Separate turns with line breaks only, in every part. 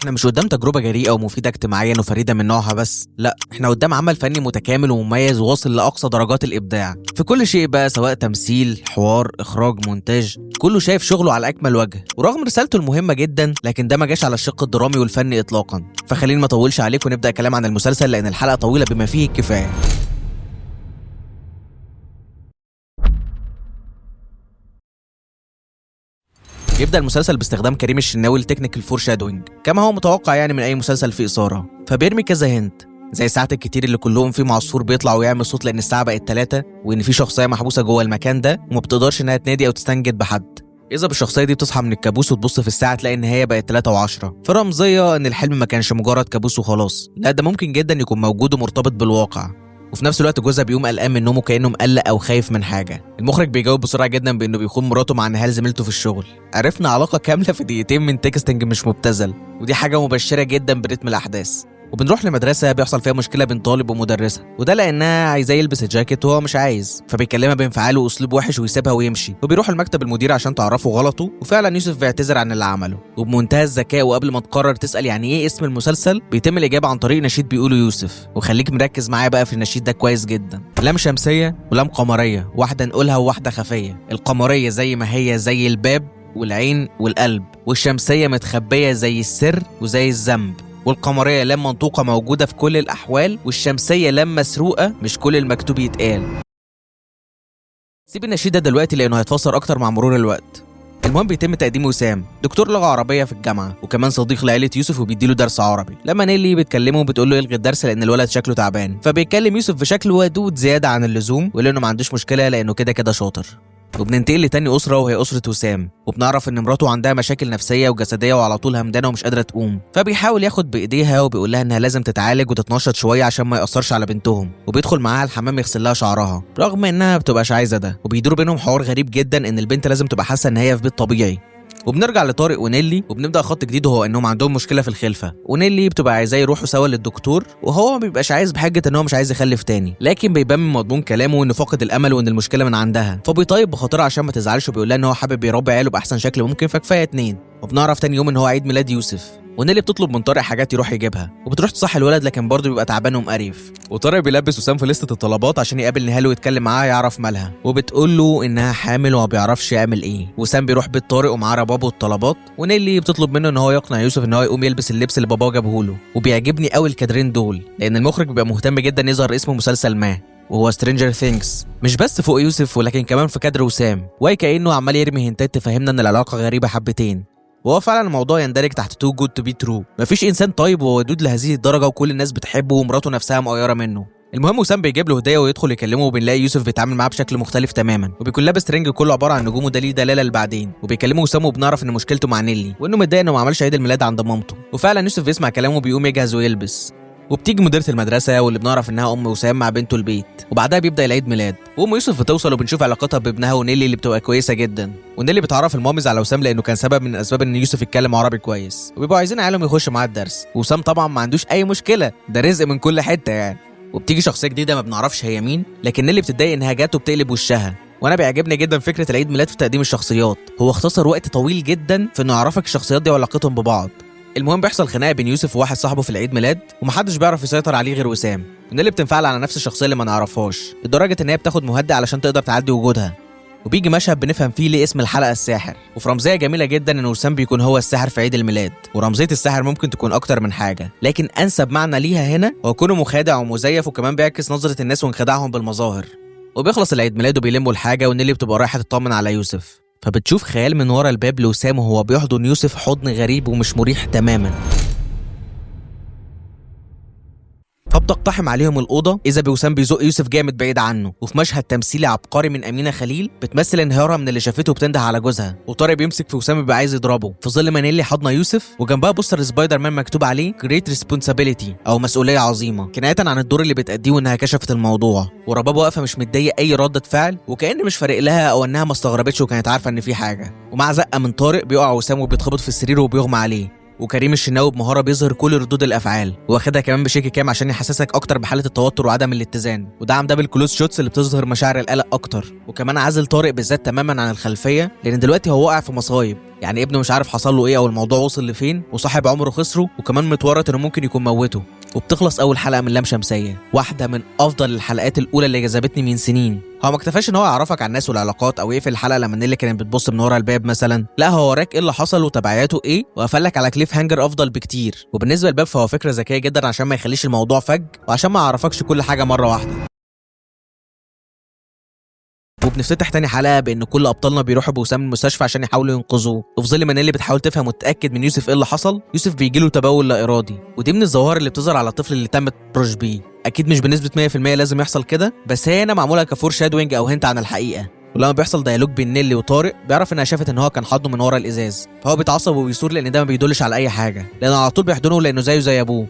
احنا مش قدام تجربة جريئة ومفيدة اجتماعيا وفريدة من نوعها بس، لا احنا قدام عمل فني متكامل ومميز واصل لأقصى درجات الإبداع في كل شيء بقى، سواء تمثيل، حوار، إخراج، مونتاج، كله شايف شغله على أكمل وجه. ورغم رسالته المهمة جدا لكن ده ما جاش على الشق الدرامي والفني إطلاقا. فخلينا ما اطولش عليكم ونبدأ كلام عن المسلسل لأن الحلقة طويلة بما فيه الكفاية. يبدأ المسلسل باستخدام كريم الشناوي لتكنيك الفور شادوينج كما هو متوقع يعني من أي مسلسل فيه إثارة، فبيرمي كذا هنت زي الساعات الكتير اللي كلهم فيه معصفور بيطلع ويعمل صوت لأن الساعة بقت 3 وإن في شخصية محبوسة جوه المكان ده وما بتقدرش إنها تنادي أو تستنجد بحد. إذا بالشخصية دي بتصحى من الكابوس وتبص في الساعة تلاقي إن هي بقت 3:10، فرمزية إن الحلم ما كانش مجرد كابوس وخلاص، لا ده ممكن جدا يكون موجود ومرتبط بالواقع. وفي نفس الوقت جوزها بيقوم قلقان من نومه كأنه مقلق أو خايف من حاجة. المخرج بيجاوب بسرعة جدا بإنه بيخون مراته مع نهال زميلته في الشغل. عرفنا علاقة كاملة في دقيقتين من تكستنج مش مبتذل، ودي حاجة مبشرة جدا برتم الأحداث. وبنروح لمدرسة بيحصل فيها مشكلة بين طالب ومدرسة، وده لأنها عايزاه يلبس الجاكيت وهو مش عايز، فبيكلمها بانفعال وأسلوب وحش ويسيبها ويمشي، وبيروح المكتب المدير عشان تعرفه غلطه. وفعلا يوسف بيعتذر عن اللي عمله، وبمنتهى الذكاء وقبل ما تقرر تسأل يعني إيه اسم المسلسل بيتم الإجابة عن طريق نشيد بيقوله يوسف. وخليك مركز معايا بقى في النشيد ده كويس جدا. لام شمسية ولام قمرية، واحدة نقولها وواحدة خفية. القمرية زي ما هي زي الباب والعين والقلب، والشمسية متخبية زي السر وزي الذنب، والقمرية لام منطوقة موجودة في كل الأحوال، والشمسية لام مسروقة مش كل المكتوب يتقال. سيب النشيد ده دلوقتي لأنه هيتفسر أكتر مع مرور الوقت. المهم بيتم تقديم وسام، دكتور لغة عربية في الجامعة وكمان صديق لعيلة يوسف وبيديله درس عربي. لما نيلي بتكلمه بتقول له يلغي الدرس لأن الولد شكله تعبان، فبيتكلم يوسف بشكل ودود زيادة عن اللزوم ويقول له إنه ما عندوش مشكلة لأنه كده كده شاطر. وبننتقل لتاني أسرة وهي أسرة وسام، وبنعرف إن مراته عندها مشاكل نفسية وجسدية وعلى طول همدانة ومش قادرة تقوم، فبيحاول ياخد بإيديها وبيقول لها إنها لازم تتعالج وتتنشط شوية عشان ما يأثرش على بنتهم، وبيدخل معاها الحمام يغسل لها شعرها رغم إنها بتبقاش عايزة ده. وبيدور بينهم حوار غريب جدا إن البنت لازم تبقى حاسة إن هي في بيت طبيعي. وبنرجع لطارق ونيلي وبنبدا خط جديد وهو انهم عندهم مشكله في الخلفه، ونيلي بتبقى عايزاه يروحوا سوا للدكتور وهو ما بيبقاش عايز بحجه ان هو مش عايز يخلف تاني، لكن بيبان من مضمون كلامه انه فاقد الامل وان المشكله من عندها، فبيطيب بخاطرها عشان ما تزعلش وبيقول لها ان هو حابب يربي عياله باحسن شكل ممكن فكفايه 2. وبنعرف تاني يوم ان هو عيد ميلاد يوسف، ونيلي بتطلب من طارق حاجات يروح يجيبها وبتروح تصحي الولد لكن برضه بيبقى تعبان ومقريف. وطارق بيلبس وسام في لسته الطلبات عشان يقابل نهال ويتكلم معاها يعرف مالها، وبتقول له انها حامل وما بيعرفش يعمل ايه. وسام بيروح بيت طارق ومعاه ربابه والطلبات، ونيلي بتطلب منه ان هو يقنع يوسف ان هو يقوم يلبس اللبس اللي باباه جابه له. وبيعجبني قوي الكادرين دول لان المخرج بيبقى مهتم جدا يظهر اسم مسلسل ما وهو سترينجر ثينجز، مش بس فوق يوسف ولكن كمان في كادر وسام، وكأنه عمال يرمي هنتات تفهمنا ان العلاقه غريبه حبتين. وهو فعلا الموضوع يندرج تحت تو جود تو بي ترو، مفيش انسان طيب وودود لهذه الدرجه وكل الناس بتحبه ومراته نفسها مقيره منه. المهم وسام بيجيب له هديه ويدخل يكلمه وبنلاقي يوسف بيتعامل معاه بشكل مختلف تماما، وبيكون لابس رنج كله عباره عن نجوم وده ليه دلاله لبعدين. وبيكلمه وسام وبنعرف ان مشكلته مع نيلي وانه متضايق انه ما عملش عيد الميلاد عند مامته، وفعلا يوسف بيسمع كلامه وبيقوم يجهز ويلبس. وبتيجي مديرة المدرسة واللي بنعرف انها ام وسام مع بنته البيت، وبعدها بيبدأ العيد ميلاد وام يوسف بتوصل وبنشوف علاقتها بابنها ونيلي اللي بتبقى كويسة جدا. ونيلي بتعرف المامز على وسام لانه كان سبب من اسباب ان يوسف يتكلم عربي كويس، وبيبقوا عايزين عيالهم يخش معاه الدرس، وسام طبعا ما عندوش اي مشكلة، ده رزق من كل حتة يعني. وبتيجي شخصية جديدة ما بنعرفش هي مين، لكن نيلي بتتضايق انها جات وبتقلب وشها. وانا بيعجبني جدا فكرة العيد ميلاد في تقديم الشخصيات، هو اختصر وقت طويل جدا في انه يعرفك الشخصيات دي وعلاقتهم ببعض. المهم بيحصل خناقه بين يوسف وواحد صاحبه في العيد ميلاد ومحدش بيعرف يسيطر عليه غير وسام، ونيلي بتنفعل على نفس الشخصيه اللي ما نعرفهاش لدرجه ان هي بتاخد مهدئ علشان تقدر تعدي وجودها. وبيجي مشهد بنفهم فيه ليه اسم الحلقه الساحر، وفي رمزيه جميله جدا ان وسام بيكون هو الساحر في عيد الميلاد. ورمزيه الساحر ممكن تكون اكتر من حاجه، لكن انسب معنى ليها هنا هو كونه مخادع ومزيف وكمان بيعكس نظره الناس وانخداعهم بالمظاهر. وبيخلص العيد ميلاد وبيلموا الحاجه ونيلي بتبقى رايحه تطمن على يوسف، فبتشوف خيال من ورا الباب لوسام وهو بيحضن يوسف حضن غريب ومش مريح تماما، فبتقتحم عليهم الأوضة إذا بوسام بيزق يوسف جامد بعيد عنه. وفي مشهد تمثيلي عبقري من أمينة خليل بتمثل انهيارها من اللي شافته وبتنده على جوزها، وطارق بيمسك في وسام بيبقى عايز يضربه في ظل ما نيلي حاضنه يوسف وجنبها بوستر سبايدر مان مكتوب عليه Great Responsibility أو مسؤولية عظيمة، كناية عن الدور اللي بتأديه وإنها كشفت الموضوع. وربابة واقفة مش متضايقة أي ردة فعل وكأن مش فارق لها أو إنها ما استغربتش وكانت عارفة إن في حاجة. ومع زقة من طارق بيقع وسام وبيتخبط في السرير وبيغمى عليه. وكريم الشناوي بمهاره بيظهر كل ردود الافعال، واخدها كمان بشكل كام عشان يحسسك اكتر بحاله التوتر وعدم الاتزان، ودعم ده بالكلوز شوتس اللي بتظهر مشاعر القلق اكتر. وكمان عازل طارق بالذات تماما عن الخلفيه، لان دلوقتي هو واقع في مصايب، يعني ابنه مش عارف حصل له ايه او الموضوع وصل لفين، وصاحب عمره خسره، وكمان متورط انه ممكن يكون موته. وبتخلص اول حلقه من لام شمسيه، واحده من افضل الحلقات الاولى اللي جذبتني من سنين. هو ما اكتفاش ان هو يعرفك عن الناس والعلاقات او يقفل الحلقه لما نيلي كانت بتبص من ورا الباب مثلا، لا هو وراك ايه اللي حصل وتبعاته ايه، وقفلك على كليف هانجر افضل بكتير. وبالنسبه للباب فهو فكره ذكيه جدا عشان ما يخليش الموضوع فج، وعشان ما يعرفكش كل حاجه مره واحده. وبنفتتح تاني حلقه بان كل ابطالنا بيروحوا بوسام المستشفى عشان يحاولوا ينقذوه، وفي ظل ما نيلي بتحاول تفهم وتتاكد من يوسف ايه اللي حصل، يوسف بيجيله تبول لا ارادي، ودي من الظواهر اللي بتظهر على الطفل اللي تم التبرج بيه. اكيد مش بنسبه 100% لازم يحصل كده، بس هي هنا معموله كفور شادوينج او هنت عن الحقيقه. ولما بيحصل ديالوج بين نيلي وطارق بيعرف انها شافت ان هو كان حاضنه من ورا الازاز، فهو بيتعصب وبيثور لان ده ما بيدلش على اي حاجه، لانه على طول بيحضنه لانه زيه زي ابوه.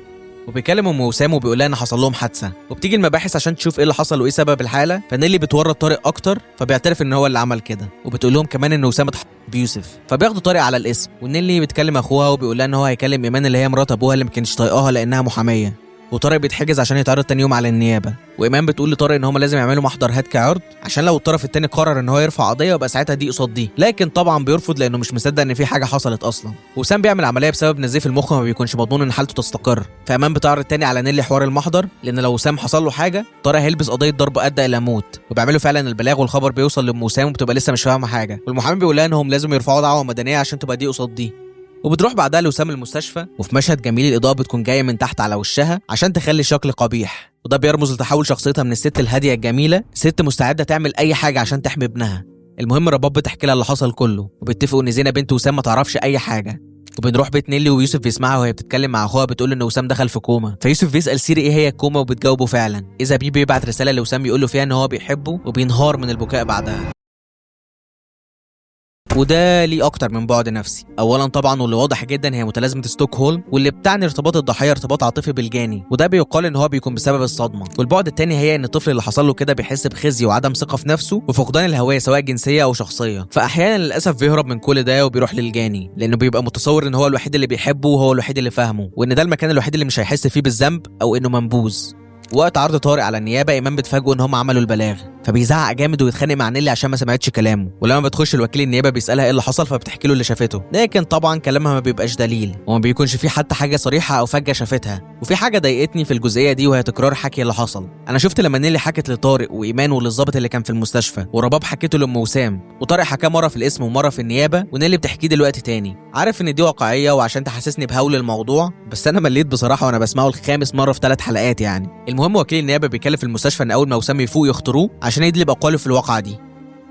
وبيكلم ام وسام وبيقول لها ان حصل لهم حادثه، وبتيجي المباحث عشان تشوف ايه اللي حصل وايه سبب الحاله، فنيلي بتورط طارق اكتر، فبيعترف ان هو اللي عمل كده، وبتقول لهم كمان ان وسام اتحط بيوسف، فبياخدوا طارق على الاسم. ونيلي بتكلم اخوها وبيقول لها ان هو هيكلم ايمان اللي هي مرات ابوها اللي ما كانش طايقاها لانها محاميه. وطارق بيتحجز عشان يتعرض تاني يوم على النيابه، وايمان بتقول لطارق ان هم لازم يعملوا محضر هات كعرض عشان لو الطرف التاني قرر ان هو يرفع قضيه يبقى ساعتها دي قصاد دي، لكن طبعا بيرفض لانه مش مصدق ان في حاجه حصلت اصلا. وسام بيعمل عمليه بسبب نزيف المخ وما بيكونش مضمون ان حالته تستقر، فايمان بتعرض تاني على نيلي حوار المحضر، لان لو وسام حصل له حاجه طارق هيلبس قضيه ضرب ادى الى موت. وبيعملوا فعلا البلاغ والخبر بيوصل لام وسام وبتبقى لسه مش فاهمه حاجه، والمحامي بيقول لها انهم لازم يرفعوا دعوه مدنيه عشان تبقى دي قصاد دي. وبتروح بعدها لوسام المستشفى، وفي مشهد جميل الاضاءه بتكون جايه من تحت على وشها عشان تخلي الشكل قبيح، وده بيرمز لتحول شخصيتها من الست الهاديه الجميله ست مستعده تعمل اي حاجه عشان تحمي ابنها. المهم رباب بتحكي لها اللي حصل كله، وبيتفقوا ان زينه بنت وسام ما تعرفش اي حاجه. وبنروح بيت نيلي ويوسف بيسمعها وهي بتتكلم مع اخوها بتقول ان وسام دخل في كوما، فيوسف بيسال سيري ايه هي الكوما وبتجاوبه فعلا. اذا بيه بيبعت رساله لوسام يقول له فيها ان هو بيحبه، وبينهار من البكاء بعدها. وده ليه اكتر من بعد نفسي. اولا طبعا واللي واضح جدا هي متلازمه ستوكهولم، واللي بتعني ارتباط الضحيه ارتباط عاطفي بالجاني، وده بيقال ان هو بيكون بسبب الصدمه. والبعد الثاني هي ان الطفل اللي حصل له كده بيحس بخزي وعدم ثقه في نفسه وفقدان الهويه سواء جنسيه او شخصيه، فاحيانا للاسف بيهرب من كل ده وبيروح للجاني، لانه بيبقى متصور ان هو الوحيد اللي بيحبه وهو الوحيد اللي فاهمه، وان ده المكان الوحيد اللي مش هيحس فيه بالذنب او انه منبوذ. وقت عرض طارق على النيابه ايمان بتفاجئه ان هم عملوا البلاغ، فبيزعق جامد ويتخانق مع نيلي عشان ما سمعتش كلامه. ولما بتخش الوكيل النيابه بيسالها ايه اللي حصل، فبتحكي له اللي شافته، لكن طبعا كلامها ما بيبقاش دليل وما بيكونش فيه حتى حاجه صريحه او فجاه شافتها. وفي حاجه ضايقتني في الجزئيه دي وهي تكرار حكي اللي حصل. انا شفت لما نيلي حكت لطارق وايمان وللظابط اللي كان في المستشفى، ورباب حكيته لام وسام، وطارق حكاه مره في الاسم ومره في النيابه، ونيلي بتحكيه دلوقتي تاني. عارف ان دي واقعيه وعشان تحسسني بهول الموضوع، بس انا مليت بصراحه وانا بسمعه الخامس مره في 3 حلقات يعني. المهم وكيل النيابه بيكلف المستشفى ان اول ما وسام يفوق يختاروه عشان يدلب اقواله في الواقعه دي.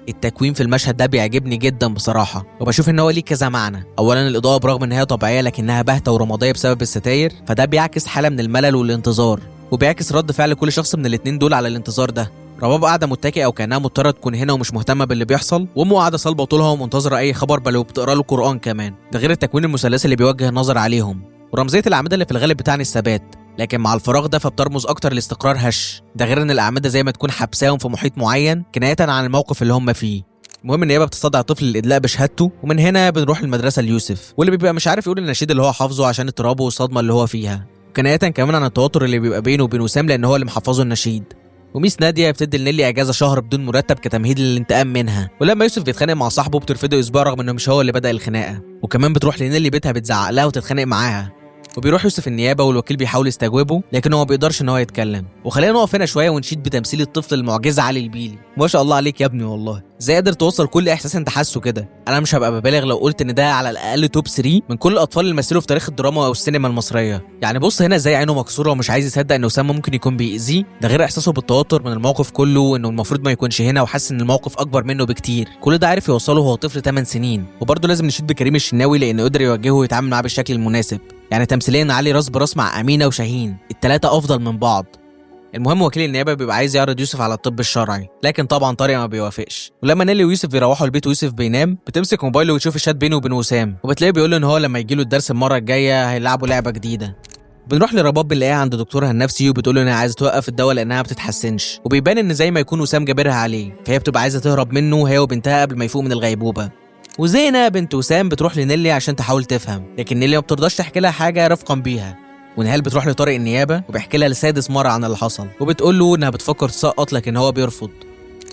التكوين في المشهد ده بيعجبني جدا بصراحه، وبشوف ان هو ليه كذا معنى. اولا الاضاءه برغم ان هي طبيعيه لكنها باهته ورماديه بسبب الستاير، فده بيعكس حاله من الملل والانتظار، وبيعكس رد فعل كل شخص من الاتنين دول على الانتظار ده. رباب قاعده متكئه او كانها مضطره تكون هنا ومش مهتمه باللي بيحصل، وامه قاعده صلبه طولها ومنتظره اي خبر، بل وبتقرا له قران كمان، ده غير التكوين المثلثي اللي بيوجه النظر عليهم، ورمزيه الاعمده اللي في الغالب بتعني الثبات، لكن مع الفراغ ده فبترمز اكتر لاستقرار هش، ده غير ان الاعمده زي ما تكون حبساهم في محيط معين كنايه عن الموقف اللي هم فيه. المهم النيابه بتستدعي الطفل للادلاء بشهادته، ومن هنا بنروح للمدرسه ليوسف، واللي بيبقى مش عارف يقول النشيد اللي هو حافظه عشان اضطرابه والصدمه اللي هو فيها، كنايه كمان عن التوتر اللي بيبقى بينه وبين وسام لان هو اللي محفظه النشيد. وميس ناديه بتدي لنيلي اجازه شهر بدون مرتب كتمهيد للانتقام منها، ولما يوسف بيتخانق مع صاحبه بترفضه اسبوع رغم انه مش هو اللي بدا الخناقه، وكمان بتروح لنيلي بيتها بتزعق لها وتتخانق معاها. وبيروح يوسف النيابه والوكيل بيحاول يستجوبه لكن هو ما بيقدرش ان هو يتكلم. وخلينا نقف هنا شويه ونشيد بتمثيل الطفل المعجزه علي البيلي، ما شاء الله عليك يا ابني والله، ازاي قادر توصل كل احساس انت حاسه كده. انا مش هبقى ببالغ لو قلت ان ده على الاقل توب 3 من كل الاطفال اللي مثلوا في تاريخ الدراما او السينما المصريه. يعني بص هنا ازاي عينه مكسوره ومش عايز يصدق ان اسامه ممكن يكون بيأذيه، ده غير احساسه بالتوتر من الموقف كله وانه المفروض ما يكونش هنا، وحاسس ان الموقف اكبر منه بكتير. كل ده عارف يوصله وهو طفل 8 سنين. وبرضه لازم نشيد بكريم الشناوي لانه قدر يوجهه ويتعامل معاه بالشكل المناسب. يعني تمثيليا علي راس براس مع امينه وشاهين، الثلاثه افضل من بعض. المهم وكيل النيابه بيبقى عايز يعرض يوسف على الطب الشرعي، لكن طبعا طارق ما بيوافقش. ولما نيلي ويوسف بيروحوا البيت ويوسف بينام، بتمسك موبايله وتشوف الشات بينه وبين وسام، وبتلاقيه بيقول له ان هو لما يجي له الدرس المره الجايه هيلعبوا لعبه جديده. بنروح لرباب بنلاقيها عند دكتورها النفسي وبتقول له انها عايزه توقف الدواء لانها ما بتتحسنش، وبيبان ان زي ما يكون وسام جابرها عليه، فهي بتبقى عايزه تهرب منه هي وبنتها قبل ما يفوق من الغيبوبه. وزينة بنت وسام بتروح لنيلي عشان تحاول تفهم، لكن نيلي ما بترضاش تحكي لها حاجه رفقا بيها. ونهال بتروح لطارق النيابه وبيحكي لها لسادس مره عن اللي حصل، وبتقول له انها بتفكر تسقط لكن هو بيرفض.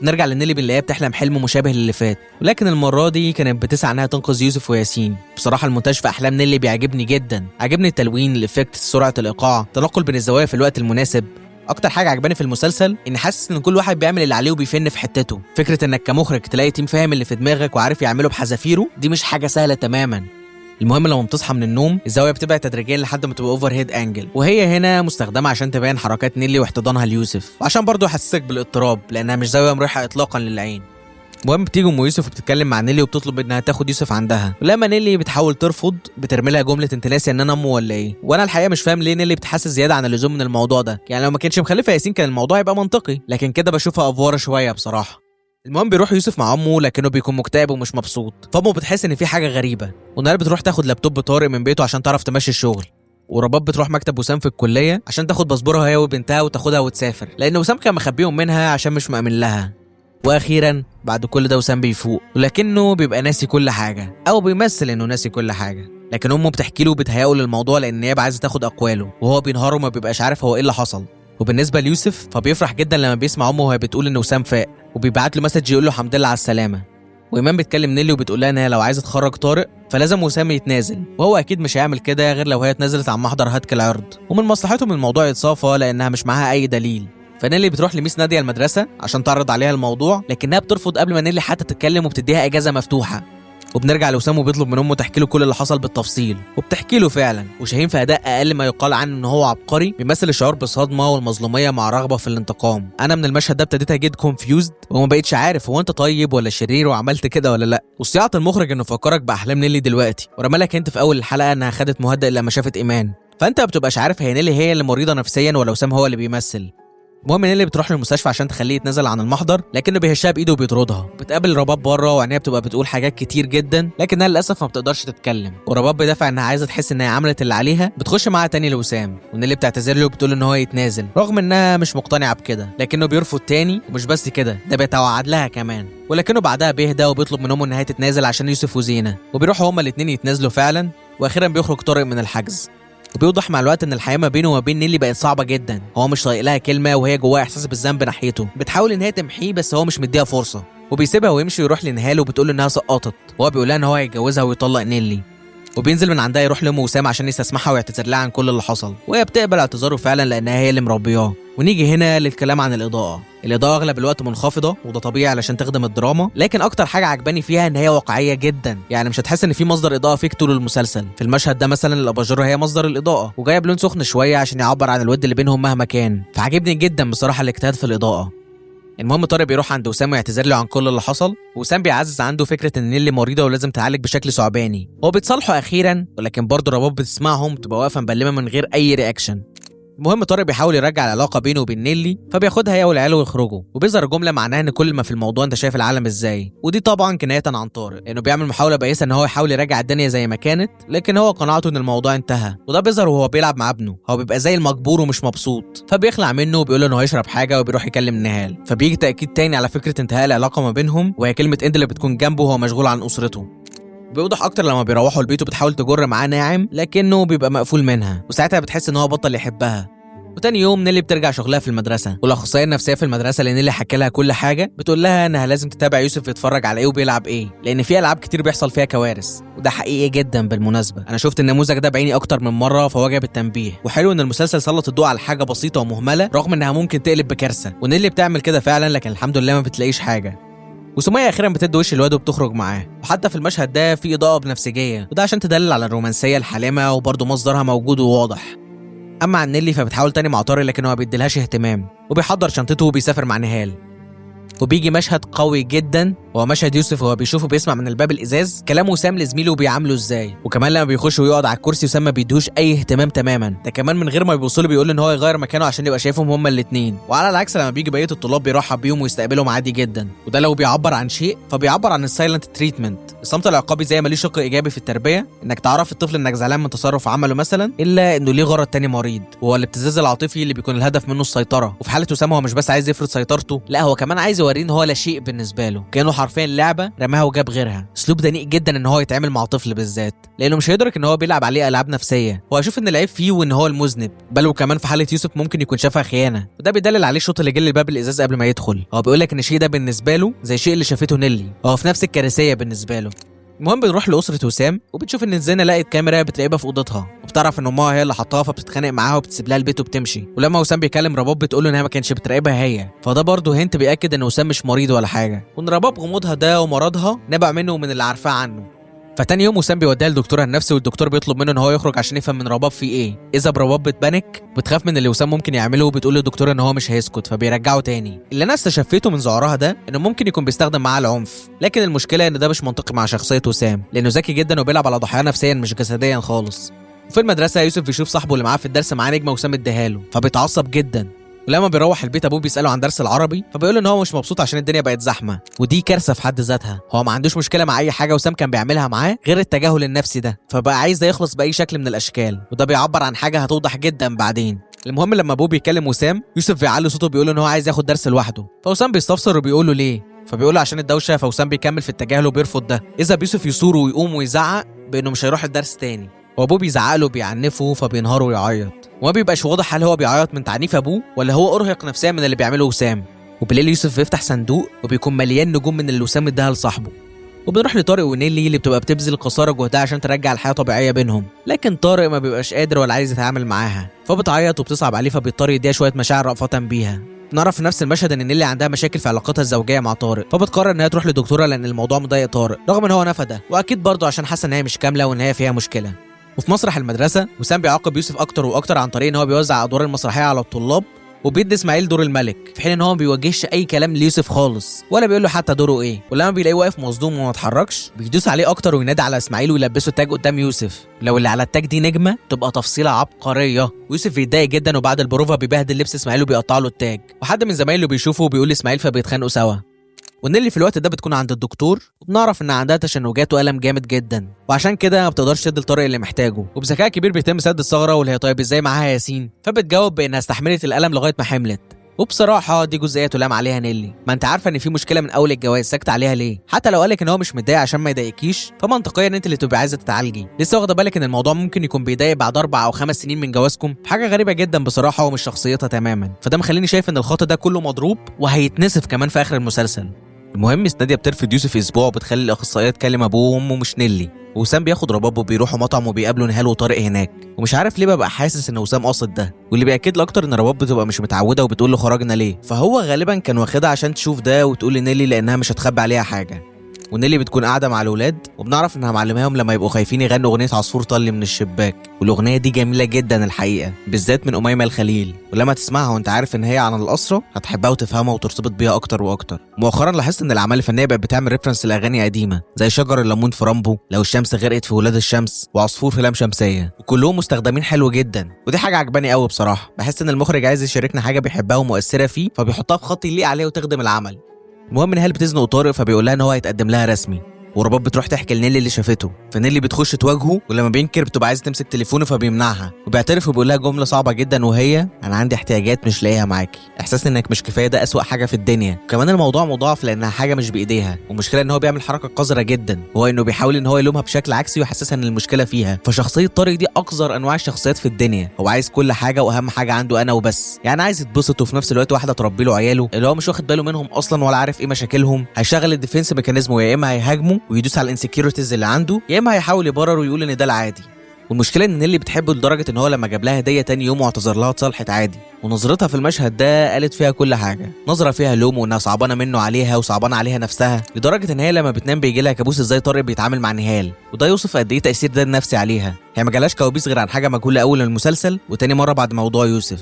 نرجع لنيلي بنلاقيها بتحلم حلم مشابه للي فات، ولكن المره دي كانت بتسعى انها تنقذ يوسف وياسين. بصراحه المونتاج في احلام نيلي بيعجبني جدا، عجبني التلوين، الافكت، سرعه الايقاع، تنقل بين الزوايا في الوقت المناسب. اكتر حاجه عجباني في المسلسل اني حاسس ان كل واحد بيعمل اللي عليه وبيفن في حتته. فكره انك كمخرج تلاقي تيم فاهم اللي في دماغك وعارف يعمله بحذافيره دي مش حاجه سهله تماما. المهم لما بتصحى من النوم الزاويه بتبعد تدريجيا لحد ما تبقى اوفر هيد انجل، وهي هنا مستخدمه عشان تبين حركات نيلي واحتضانها ليوسف، وعشان برضه يحسسك بالاضطراب لانها مش زاويه مريحه اطلاقا للعين. المهم بتيجي ام يوسف وبتتكلم مع نيلي وبتطلب انها تاخد يوسف عندها، ولما نيلي بتحاول ترفض بترمي لها جمله انت ناسي ان انا امه ولا ايه؟ وانا الحقيقه مش فاهم ليه نيلي بتحسس زياده عن اللزوم من الموضوع ده، يعني لو ما كانتش مخلفه ياسين كان الموضوع يبقى منطقي، لكن كده بشوفها افواره شويه بصراحه. المهم بيروح يوسف مع امه لكنه بيكون مكتئب ومش مبسوط، فامه بتحس ان في حاجه غريبه، ونهال بتروح تاخد لابتوب طارق من بيته عشان تعرف تمشي الشغل، ورباب بتروح مكتب وسام في الكليه عشان تاخد باسبورها هي وبنتها وتاخدها وتسافر، لان وسام كان مخبيهم منها عشان مش مأمن لها. واخيرا بعد كل ده وسام بيفوق، ولكنه بيبقى ناسي كل حاجه، او بيمثل انه ناسي كل حاجه، لكن امه بتحكي له وبتهيئه للموضوع لان هي عايزه تاخد اقواله، وهو بينهار وما بيبقاش عارف هو ايه اللي حصل. وبالنسبه ليوسف فبيفرح جدا لما بيسمع امه وهي بتقول ان وسام فاق، وبيبعت له مسج يقول له الحمد لله على السلامه. وايمان بتكلم نيلي وبتقول لها انها لو عايزه تخرج طارق فلازم وسام يتنازل، وهو اكيد مش هيعمل كده غير لو هي اتنازلت عن محضر هتك العرض، ومن مصلحتهم الموضوع يتصافى لانها مش معاها اي دليل. فنيلي بتروح لميس ناديه المدرسه عشان تعرض عليها الموضوع، لكنها بترفض قبل ما نيلي حتى تتكلم وبتديها اجازه مفتوحه. وبنرجع لوسام وبيطلب من امه تحكي له كل اللي حصل بالتفصيل، وبتحكي له فعلا، وشاهين في اداء اقل ما يقال عنه ان هو عبقري، بيمثل الشعور بالصدمه والمظلوميه مع رغبه في الانتقام. انا من المشهد ده ابتديت اجد كونفيوزد وما بقيتش عارف هو انت طيب ولا شرير وعملت كده ولا لا. وصياعه المخرج انه فكرك باحلام نيلي دلوقتي، ورمالك انت في اول الحلقه انها خدت مهدئ لما شافت ايمان، فانت ما بتبقاش عارف هي نيلي هي اللي مريضه نفسيا ولا وسام هو اللي بيمثل. المهم نيلي بتروح للمستشفى عشان تخليه يتنازل عن المحضر، لكنه بيهشها بايده وبيطردها. بتقابل رباب بره وعينيها بتبقى بتقول حاجات كتير جدا، لكنها للاسف ما بتقدرش تتكلم، ورباب بيدافع انها عايزه تحس انها عملت اللي عليها. بتخش معاها تاني لوسام، ونيلي بتعتذر له وبتقول ان هو يتنازل رغم انها مش مقتنعه بكده، لكنه بيرفض تاني، ومش بس كده ده بيتوعد لها كمان. ولكنه بعدها بيهدى وبيطلب من امه انها تتنازل عشان يوسف وزينه، وبيروحوا هما الاثنين يتنازلوا فعلا. واخيرا بيخرج طارق من الحجز، وبيوضح مع الوقت ان الحياه ما بينه وما بين نيلي بقت صعبه جدا، هو مش طايق لها كلمه وهي جواها احساس بالذنب ناحيته، بتحاول ان هي تمحيه بس هو مش مديها فرصه، وبيسيبها ويمشي ويروح لنهال وبتقول له انها سقطت، وهو بيقول لها ان هو هيتجوزها ويطلق نيلي. وبينزل من عندها يروح لام وسام عشان يستسمحها ويعتذر لها عن كل اللي حصل، وهي بتقبل اعتذاره فعلا لانها هي اللي مربياه. ونيجي هنا للكلام عن الإضاءة أغلب الوقت منخفضة، وده طبيعي علشان تخدم الدراما، لكن أكتر حاجة عجباني فيها إن هي واقعية جدا، يعني مش هتحس إن في مصدر إضاءة فيك طول المسلسل. في المشهد ده مثلا الأباجورة هي مصدر الإضاءة، وجاية بلون سخن شوية عشان يعبر عن الود اللي بينهم مهما كان، فعجبني جدا بصراحة الاجتهاد في الإضاءة. المهم طارق بيروح عند وسام ويعتذر له عن كل اللي حصل، وسام بيعزز عنده فكره ان نيلي مريضه ولازم تعالج بشكل ثعباني. هو بيتصالحوا اخيرا، ولكن برضه رباب بتسمعهم تبقى واقفه مبلمه من غير اي رياكشن. المهم طارق بيحاول يرجع العلاقه بينه وبين نيلي، فبياخدها هي والعيال ويخرجوا، وبيظهر جمله معناها ان كل ما في الموضوع انت شايف العالم ازاي، ودي طبعا كنايه عن طارق لانه بيعمل محاوله بائسه ان هو يحاول يرجع الدنيا زي ما كانت، لكن هو قناعته ان الموضوع انتهى. وده بيظهر وهو بيلعب مع ابنه، هو بيبقى زي المجبور ومش مبسوط، فبيخلع منه وبيقول له انه هيشرب حاجه وبيروح يكلم نهال، فبيجي تاكيد تاني على فكره انتهاء العلاقه ما بينهم، وهي كلمه اند اللي بتكون جنبه وهو مشغول عن اسرته. بيوضح اكتر لما بيروحوا البيت وبتحاول تجر معاه ناعم، لكنه بيبقى مقفول منها، وساعتها بتحس ان هو بطل يحبها. وتاني يوم نيلي بترجع شغلها في المدرسه، والاخصائيه النفسيه في المدرسه اللي نيلي حكى لها كل حاجه بتقول لها انها لازم تتابع يوسف يتفرج على ايه وبيلعب ايه، لان في العاب كتير بيحصل فيها كوارث، وده حقيقي جدا بالمناسبه. انا شفت النموذج ده بعيني اكتر من مره فواجب التنبيه، وحلو ان المسلسل سلط الضوء على حاجه بسيطه ومهمله رغم انها ممكن تقلب بكارثه، ونيلي بتعمل كده فعلا، لكن الحمد لله ما بتلاقيش حاجه. وسمية اخيرا بتدي وش الواد وبتخرج معاه، وحتى في المشهد ده في اضاءه بنفسجيه، وده عشان تدلل على الرومانسيه الحالمه وبرضه مصدرها موجود وواضح. اما عن نيلي فبتحاول تاني مع طارق، لكن هو ما بيديلهاش اهتمام، وبيحضر شنطته وبيسافر مع نهال. وبيجي مشهد قوي جدا، وهو مشهد يوسف وهو بيشوفه بيسمع من الباب الازاز كلام وسام لزميله وبيعامله ازاي، وكمان لما بيخش ويقعد على الكرسي وسام ما بيديهوش اي اهتمام تماما، ده كمان من غير ما يبص له بيقول ان هو يغير مكانه عشان يبقى شايفهم هما الاثنين. وعلى العكس لما بيجي بقيه الطلاب بيرحب بيهم ويستقبلهم عادي جدا، وده لو بيعبر عن شيء فبيعبر عن السايلنت تريتمنت، الصمت العقابي زي ما ليه شق ايجابي في التربيه، انك تعرف الطفل انك زعلان من تصرف عمله مثلا، الا انه ليه غرض تاني مريض، وهو الابتزاز العاطفي اللي بيكون الهدف منه السيطره. وفي حاله وسام هو مش بس عايز يفرض سيطرته، لا هو كمان عايز يوريه ان هو لا شيء بالنسبه له، كانه حرفيا اللعبه رماها وجاب غيرها. اسلوب دنيء جدا ان هو يتعامل مع طفل بالذات، لانه مش هيدرك ان هو بيلعب عليه العاب نفسيه، هو هيشوف ان العيب فيه وان هو المذنب، بل وكمان في حاله يوسف ممكن يكون شافها خيانه، وده بيدلل عليه الشوط اللي جه لباب الازاز قبل ما يدخل. هو بيقول لك ان الشيء ده بالنسبه له زي الشيء اللي شافته نيلي، هو في نفس الكارثيه بالنسبه له. المهم بنروح لاسره وسام وبتشوف ان الزينه لقت كاميرا بتراقبها في اوضتها، وبتعرف ان امها هي اللي حطاها، فبتتخانق معاها وبتسيب لها البيت وبتمشي. ولما وسام بيكلم رباب بتقول له انها ما كانتش بتراقبها هي، فده برضه هنت بياكد ان وسام مش مريض ولا حاجه، وان رباب غموضها ده ومرضها نبع منه ومن اللي عارفاه عنه. فتاني يوم وسام بيوديها لدكتورها النفسي، والدكتور بيطلب منه ان هو يخرج عشان يفهم من رباب في ايه. اذا برباب بتبانك بتخاف من اللي وسام ممكن يعمله، وبتقول للدكتور ان هو مش هيسكت، فبيرجعه تاني. اللي انا استشفيته من ذعرها ده انه ممكن يكون بيستخدم معاه العنف، لكن المشكله ان ده مش منطقي مع شخصيه وسام، لانه ذكي جدا وبيلعب على ضحاياه نفسيا مش جسديا خالص. وفي المدرسه يوسف بيشوف صاحبه اللي معاه في الدرس معاه نجمه وسام اداها له، فبيتعصب جدا. ولما بيروح البيت ابوه بيساله عن درس العربي، فبيقول له ان هو مش مبسوط عشان الدنيا بقت زحمه، ودي كارثه في حد ذاتها. هو ما عندوش مشكله مع اي حاجه وسام كان بيعملها معاه غير التجاهل النفسي ده، فبقى عايز ده يخلص باي شكل من الاشكال، وده بيعبر عن حاجه هتوضح جدا بعدين. المهم لما ابوه بيكلم وسام، يوسف بيعلي صوته بيقول له ان هو عايز ياخد درس لوحده، فوسام بيستفسر وبيقول له ليه، فبيقول له عشان الدوشه، فوسام بيكمل في التجاهل وبيرفض ده. اذا يوسف يثور ويقوم ويزعق بانه مش هيروح الدرس تاني، وابوه بيزعق له وبيعنفه، فبينهار ويعيط، وما بيبقاش واضح هل هو بيعيط من تعنيف ابوه ولا هو ارهق نفسيا من اللي بيعمله وسام. وبالليل يوسف بيفتح صندوق وبيكون مليان نجوم من اللي وسام اداها لصاحبه. وبنروح لطارق ونيلي اللي بتبقى بتبذل قصارى جهدها عشان ترجع الحياه طبيعيه بينهم، لكن طارق ما بيبقاش قادر ولا عايز يتعامل معاها، فبتعيط وبتصعب عليه، فبيضطر يديها شويه مشاعر رأفة بيها. نعرف في نفس المشهد ان نيلي عندها مشاكل في علاقتها الزوجيه مع طارق، فبتقرر انها تروح لدكتوره لان الموضوع مضايق طارق، رغم ان هو نفى، واكيد برضه عشان حاسه ان هي مش كامله وان هي فيها مشكله. وفي مسرح المدرسه وسام بيعاقب يوسف اكتر واكتر عن طريق ان هو بيوزع ادوار المسرحيه على الطلاب، وبيدي اسماعيل دور الملك، في حين ان هو ما بيوجهش اي كلام ليوسف خالص ولا بيقول له حتى دوره ايه. ولما بيلاقيه واقف مصدوم وما اتحركش بيدوس عليه اكتر وينادي على اسماعيل ويلبسه تاج قدام يوسف، لو اللي على التاج دي نجمه تبقى تفصيله عبقريه. ويوسف بيتضايق جدا، وبعد البروفا بيبهدل لبس اسماعيل وبيقطع له التاج، وحد من زمايله بيشوفه وبيقول لاسماعيل، فبيتخانقوا سوا. ونيلي في الوقت ده بتكون عند الدكتور، وبنعرف ان عندها تشنجات والم جامد جدا، وعشان كده ما بتقدرش تدي لطارق اللي محتاجه، وبذكاء كبير بيتم سد الثغره واللي هي طيب ازاي معاها ياسين، فبتجاوب بانها استحملت الالم لغايه ما حملت. وبصراحه دي جزئيه تلام عليها نيلي، ما انت عارفه ان في مشكله من اول الجواز، ساكت عليها ليه؟ حتى لو قالك ان هو مش متضايق عشان ما يضايقكيش، فمنطقيا انت اللي تبقى عايزه تتعالجي. لسه واخده بالك ان الموضوع ممكن يكون بيضايق بعد 4 أو 5 سنين من جوازكم؟ حاجه غريبه جدا بصراحه ومش شخصيتها تماما، فده مخليني شايف ان الخط ده كله مضروب وهيتنسف كمان في اخر المسلسل. المهم نادية بترفض يوسف اسبوع وبتخلي الاخصائيه تكلم ابوه وامه مش نيلي، وسام بياخد رباب وبيروحوا مطعم وبيقابلوا نهال وطارق هناك، ومش عارف ليه ببقى حاسس ان وسام قاصد ده، واللي بياكد له اكتر ان رباب بتبقى مش متعوده وبتقول له خرجنا ليه، فهو غالبا كان واخدها عشان تشوف ده وتقول لنيلي لانها مش هتخبي عليها حاجه. ونيلي بتكون قاعده مع الاولاد، وبنعرف انها معلماهم لما يبقوا خايفين يغنوا اغنيه عصفور طل من الشباك، والاغنيه دي جميله جدا الحقيقه، بالذات من أميمة الخليل، ولما تسمعها وانت عارف ان هي عن الاسره هتحبها وتفهمها وترتبط بيها اكتر واكتر. مؤخرا لاحظت ان الاعمال الفنيه بقت بتعمل ريفرنس لاغاني قديمه زي شجر الليمون في رامبو، لو الشمس غرقت في ولاد الشمس، وعصفور في لام شمسيه، وكلهم مستخدمين حلو جدا، ودي حاجه عجباني قوي بصراحه. بحس ان المخرج عايز يشاركنا حاجه بيحبها ومؤثره فيه، فبيحطها في خط يليق عليه وتخدم العمل. المهم نهال بتزنق طارق، فبيقول لها ان هو هيتقدم لها رسمي، ورباب بتروح تحكي لنيلي اللي شافته، فنيلي بتخش تواجهه، ولما بينكر بتبقى عايزه تمسك تليفونه فبيمنعها، وبيعترف وبيقول لها جمله صعبه جدا وهي انا عندي احتياجات مش لاقيها معاكي. احساس انك مش كفايه ده اسوأ حاجه في الدنيا، وكمان الموضوع مضاعف لانها حاجه مش بايديها، والمشكله ان هو بيعمل حركه قذره جدا، وهو انه بيحاول ان هو يلومها بشكل عكسي ويحسسها ان المشكله فيها. فشخصيه طارق دي اقذر انواع الشخصيات في الدنيا، هو عايز كل حاجه واهم حاجه عنده انا وبس، يعني عايز يتبسط وفي نفس الوقت واحده تربي له عياله اللي هو مش واخد باله منهم اصلا ولا عارف ايه مشاكلهم. هيشغل الديفنس ميكانيزم، يا اما هيهاجمه ويدوس على الانسكيورتيز اللي عنده، يا اما هيحاول يبرر ويقول ان ده العادي. والمشكله ان نيلي بتحبه لدرجه ان هو لما جاب لها هديه تاني يوم واعتذر لها اتصالحت عادي، ونظرتها في المشهد ده قالت فيها كل حاجه، نظره فيها لوم وانها صعبانه منه عليها وصعبانه عليها نفسها، لدرجه ان هي لما بتنام بيجي لها كابوس ازاي طارق بيتعامل مع نهال، وده يوصف قد ايه تاثير ده النفسي عليها. هي ما جالهاش كوابيس غير عن حاجه مجهوله اول المسلسل، وتاني مره بعد موضوع يوسف.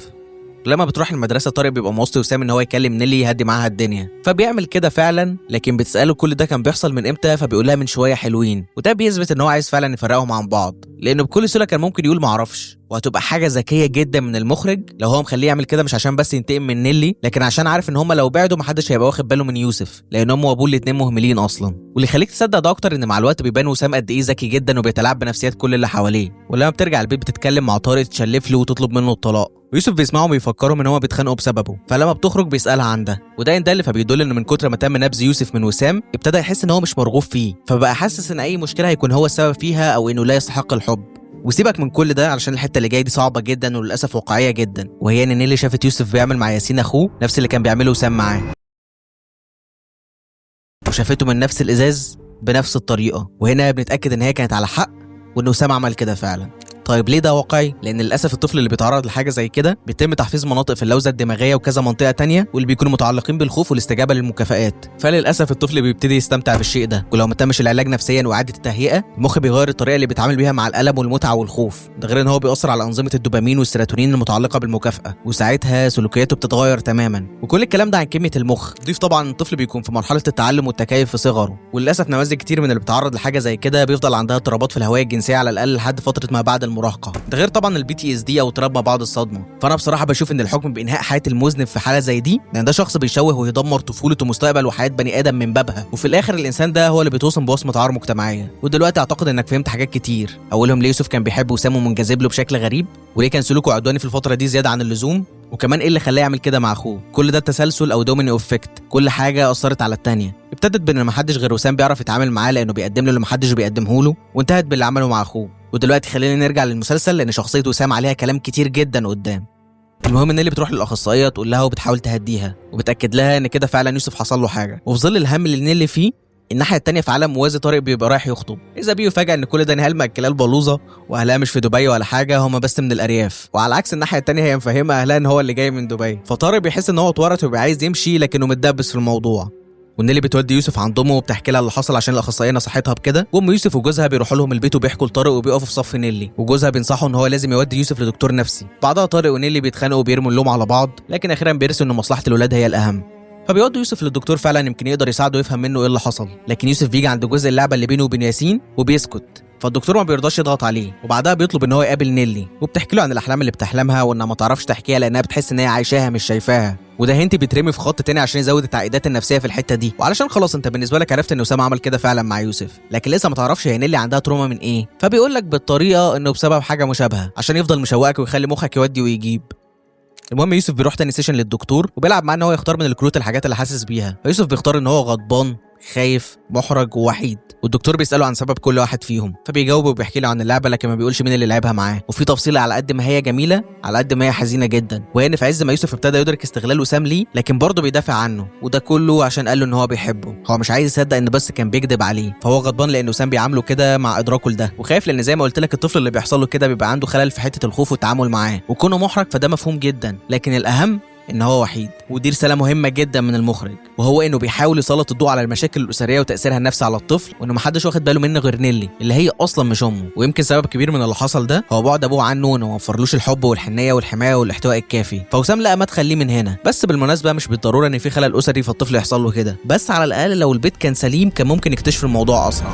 لما بتروح المدرسه طارق بيبقى موصي وسام ان هو يكلم نيلي يهدي معاها الدنيا، فبيعمل كده فعلا، لكن بتساله كل ده كان بيحصل من امتى، فبيقول لها من شويه حلوين، وده بيثبت ان هو عايز فعلا يفرقهم عن بعض، لانه بكل سهوله كان ممكن يقول معرفش، وهتبقى حاجه ذكيه جدا من المخرج لو هو مخليه يعمل كده مش عشان بس ينتقم من نيلي، لكن عشان عارف ان هم لو بعدوا محدش هيبقى واخد باله من يوسف، لان امه وابوه الاتنين مهملين اصلا. واللي يخليك تصدق ده اكتر ان مع الوقت بيبان وسام قد ايه ذكي جدا وبيتلاعب بنفسيات كل اللي حواليه، ولما بترجع البيت بتتكلم مع طارق تشلف له وتطلب منه الطلاق، ويوسف بيسمعهم ويفكرهم ان هما بيتخانقوا بسببه، فلما بتخرج بيسالها عن ده، وده ان دل فبيدل انه من كتر ما تم نبذ يوسف من وسام ابتدى يحس ان هو مش مرغوب فيه، فبقى حاسس ان اي مشكله هيكون هو السبب فيها او انه لا يستحق الحب. وسيبك من كل ده علشان الحته اللي جايه دي صعبه جدا وللاسف واقعيه جدا، وهي ان نيلي شافت يوسف بيعمل مع ياسين اخوه نفس اللي كان بيعمله وسام معاه، وشافته من نفس الازاز بنفس الطريقه، وهنا بنتاكد ان هي كانت على حق وان وسام عمل كده فعلا. طيب ليه ده واقعي؟ لان للاسف الطفل اللي بيتعرض لحاجه زي كده بيتم تحفيز مناطق في اللوزه الدماغيه وكذا منطقه تانية واللي بيكونوا متعلقين بالخوف والاستجابه للمكافآت، فللاسف الطفل بيبتدي يستمتع بالشيء ده، ولو ما تمش العلاج نفسيا واعاده التهيئه المخ بيغير الطريقه اللي بيتعامل بيها مع الالم والمتعه والخوف، ده غير ان هو بيأثر على انظمه الدوبامين والسيروتونين المتعلقه بالمكافاه، وساعتها سلوكياته بتتغير تماما. وكل الكلام ده عن كميه المخ. ضيف طبعا الطفل بيكون في مرحله التعلم والتكيف في صغره، وللاسف نماذج كتير من اللي بتتعرض لحاجه زي كده بيفضل عندها اضطرابات في الهويه الجنسيه على الاقل لحد فتره ما بعد المراهقه، ده غير طبعا الPTSD او اضطراب ما بعد الصدمه. فانا بصراحه بشوف ان الحكم بانهاء حياه المذنب في حاله زي دي لان ده شخص بيشوه ويدمر طفوله ومستقبل وحياه بني ادم من بابها، وفي الاخر الانسان ده هو اللي بيتوصم بوصمه عار مجتمعيه. ودلوقتي اعتقد انك فهمت حاجات كتير، اولهم ليه يوسف كان بيحب وسام ومنجذب له بشكل غريب، وليه كان سلوكه عدواني في الفتره دي زياده عن اللزوم، وكمان ايه اللي خلاه يعمل كده مع اخوه. كل ده تسلسل او دومينو افكت، كل حاجه اثرت على الثانيه، ابتدت بان ما حدش غير وسام بيعرف يتعامل معاه لانه بيقدم له اللي ما حدش بيقدمه له، وانتهت باللي عمله مع اخوه. ودلوقتي خلينا نرجع للمسلسل لان شخصيه وسام عليها كلام كتير جدا قدام. المهم ان اللي بتروح للاخصائيه تقول لها وبتحاول تهديها وبتاكد لها ان كده فعلا يوسف حصل له حاجه، وفي ظل الهم اللي نيلي فيه الناحيه التانيه في عالم موازي طارق بيبقى رايح يخطب، اذا بيه فجاه ان كل ده نهال مأكلاه البلوزه واهلها مش في دبي ولا حاجه، هم بس من الارياف، وعلى عكس الناحيه التانيه هي مفهمه اهلها ان هو اللي جاي من دبي، فطارق بيحس ان هو اتورط وبيبقى عايز يمشي لكنه متدبس في الموضوع. ونيلي بتودي يوسف عند امه وبتحكي لها اللي حصل عشان الاخصائيه نصحتها بكده، وام يوسف وجوزها بيروحوا لهم البيت وبيحكوا لطارق وبيقفوا في صف نيلي، وجوزها بينصحه ان هو لازم يودي يوسف لدكتور نفسي. بعدها طارق ونيلي بيتخانقوا وبيرموا اللوم على بعض، لكن اخيرا بيرسوا ان مصلحه الولاد هي الاهم، فبيودوا يوسف للدكتور فعلا يمكن يقدر يساعده يفهم منه ايه اللي حصل. لكن يوسف بيجي عند جزء اللعبه اللي بينه وبين ياسين وبيسكت، فالدكتور ما بيرضاش يضغط عليه، وبعدها بيطلب ان هو يقابل نيلي وبتحكي له عن الاحلام اللي بتحلمها وانها ما تعرفش تحكيها لانها بتحس ان هي عايشاها مش شايفاها، وده هنتي بيترمي في خط تاني عشان يزود التعقيدات النفسيه في الحته دي، وعلشان خلاص انت بالنسبه لك عرفت ان اسامه عمل كده فعلا مع يوسف، لكن لسه ما تعرفش هي نيلي عندها تروما من ايه، فبيقول لك بالطريقه انه بسبب حاجه مشابهه عشان يفضل مشوقك ويخلي مخك يودي ويجيب. المهم يوسف بيروح تاني سيشن للدكتور وبيلعب معاه ان هو يختار من الكروت الحاجات اللي حاسس بيها، فيوسف بيختار ان هو غضبان، خايف، محرج ووحيد، والدكتور بيساله عن سبب كل واحد فيهم، فبيجاوب وبيحكي له عن اللعبه لكن ما بيقولش مين اللي لعبها معاه. وفي تفصيله على قد ما هي جميله على قد ما هي حزينه جدا، وهي ان في عز ما يوسف ابتدى يدرك استغلال وسام ليه لكن برضه بيدافع عنه، وده كله عشان قال له ان هو بيحبه، هو مش عايز يصدق ان بس كان بيكذب عليه، فهو غضبان لان وسام بيعامله كده مع ادراكه لده، وخايف لان زي ما قلت لك الطفل اللي بيحصل له كده بيبقى عنده خلل في حته الخوف والتعامل معاه، وكونه محرج فده مفهوم جدا، لكن الاهم ان هو وحيد. ودي رساله مهمه جدا من المخرج، وهو انه بيحاول يسلط الضوء على المشاكل الاسريه وتاثيرها النفسي على الطفل، وانه محدش واخد باله منه غير نيلي اللي هي اصلا مش امه، ويمكن سبب كبير من اللي حصل ده هو بعد ابوه عنه وانه ما وفرلوش الحب والحنيه والحمايه والاحتواء الكافي، فوسام لقى مدخل ليه من هنا. بس بالمناسبه مش بالضروره ان في خلل اسري فالطفل يحصل له كده، بس على الاقل لو البيت كان سليم كان ممكن يكتشف الموضوع اسرع.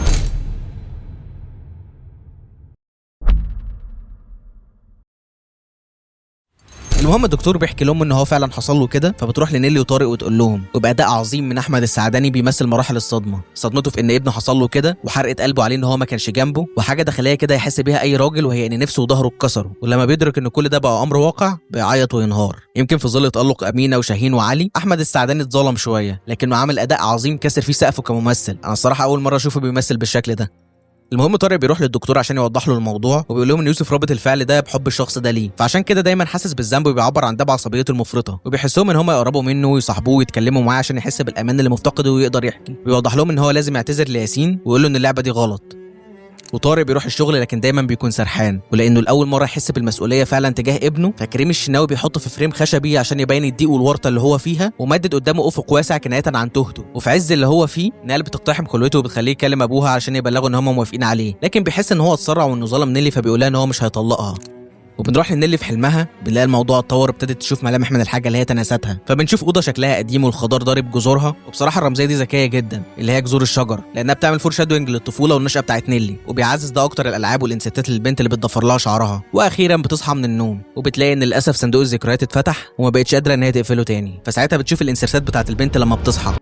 المهم الدكتور بيحكي لهم ان هو فعلا حصل له كده، فبتروح لنيلي وطارق وتقول لهم، وباداء عظيم من احمد السعداني بيمثل مراحل الصدمه، صدمته في ان ابنه حصل له كده وحرقه قلبه عليه ان هو ما كانش جنبه، وحاجه داخليه كده يحس بيها اي راجل وهي ان نفسه وظهره اتكسروا، ولما بيدرك ان كل ده بقى امر واقع بيعيط وينهار. يمكن في ظل تالق امينه وشاهين وعلي احمد السعداني اتظلم شويه، لكنه عامل اداء عظيم كسر فيه سقفه كممثل، انا الصراحه اول مره اشوفه بيمثل بالشكل ده. المهم طارق بيروح للدكتور عشان يوضح له الموضوع، وبيقول لهم ان يوسف رابط الفعل ده بحب الشخص ده ليه، فعشان كده دايما حاسس بالذنب وبيعبر عن ده بعصبيته المفرطه، وبيحسهم ان هم يقربوا منه ويصاحبوه ويتكلموا معاه عشان يحس بالامان اللي مفتقده ويقدر يحكي. بيوضح لهم ان هو لازم يعتذر لياسين ويقول له ان اللعبه دي غلط. وطارق بيروح الشغل لكن دايما بيكون سرحان، ولانه لاول مره يحس بالمسؤوليه فعلا تجاه ابنه، فكريم الشناوي بيحطه في فريم خشبي عشان يبين الضيق والورطه اللي هو فيها، ومدد قدامه افق واسع كنايه عن تهته، وفي عز اللي هو فيه نال بتقتحم خلوته وبتخليه يكلم ابوها عشان يبلغوا ان هم موافقين عليه، لكن بيحس ان هو اتسرع وانه ظلم نيلي فبيقول لها ان هو مش هيطلقها. وبنروح لنيلي في حلمها بنلاقي الموضوع اتطور وابتدت تشوف ملامح من الحاجه اللي هي تناستها، فبنشوف اوضه شكلها قديم والخضار ضارب جذورها، وبصراحه الرمزيه دي ذكيه جدا اللي هي جذور الشجر، لانها بتعمل فور شادوينج للطفوله والنشأه بتاعت نيلي، وبيعزز ده اكتر الالعاب والانستات للبنت اللي بتضفر لها شعرها. واخيرا بتصحى من النوم وبتلاقي ان للاسف صندوق الذكريات اتفتح وما بقتش قادره ان هي تقفله تاني، فساعتها بتشوف الانسرسات بتاعت البنت لما بتصحى،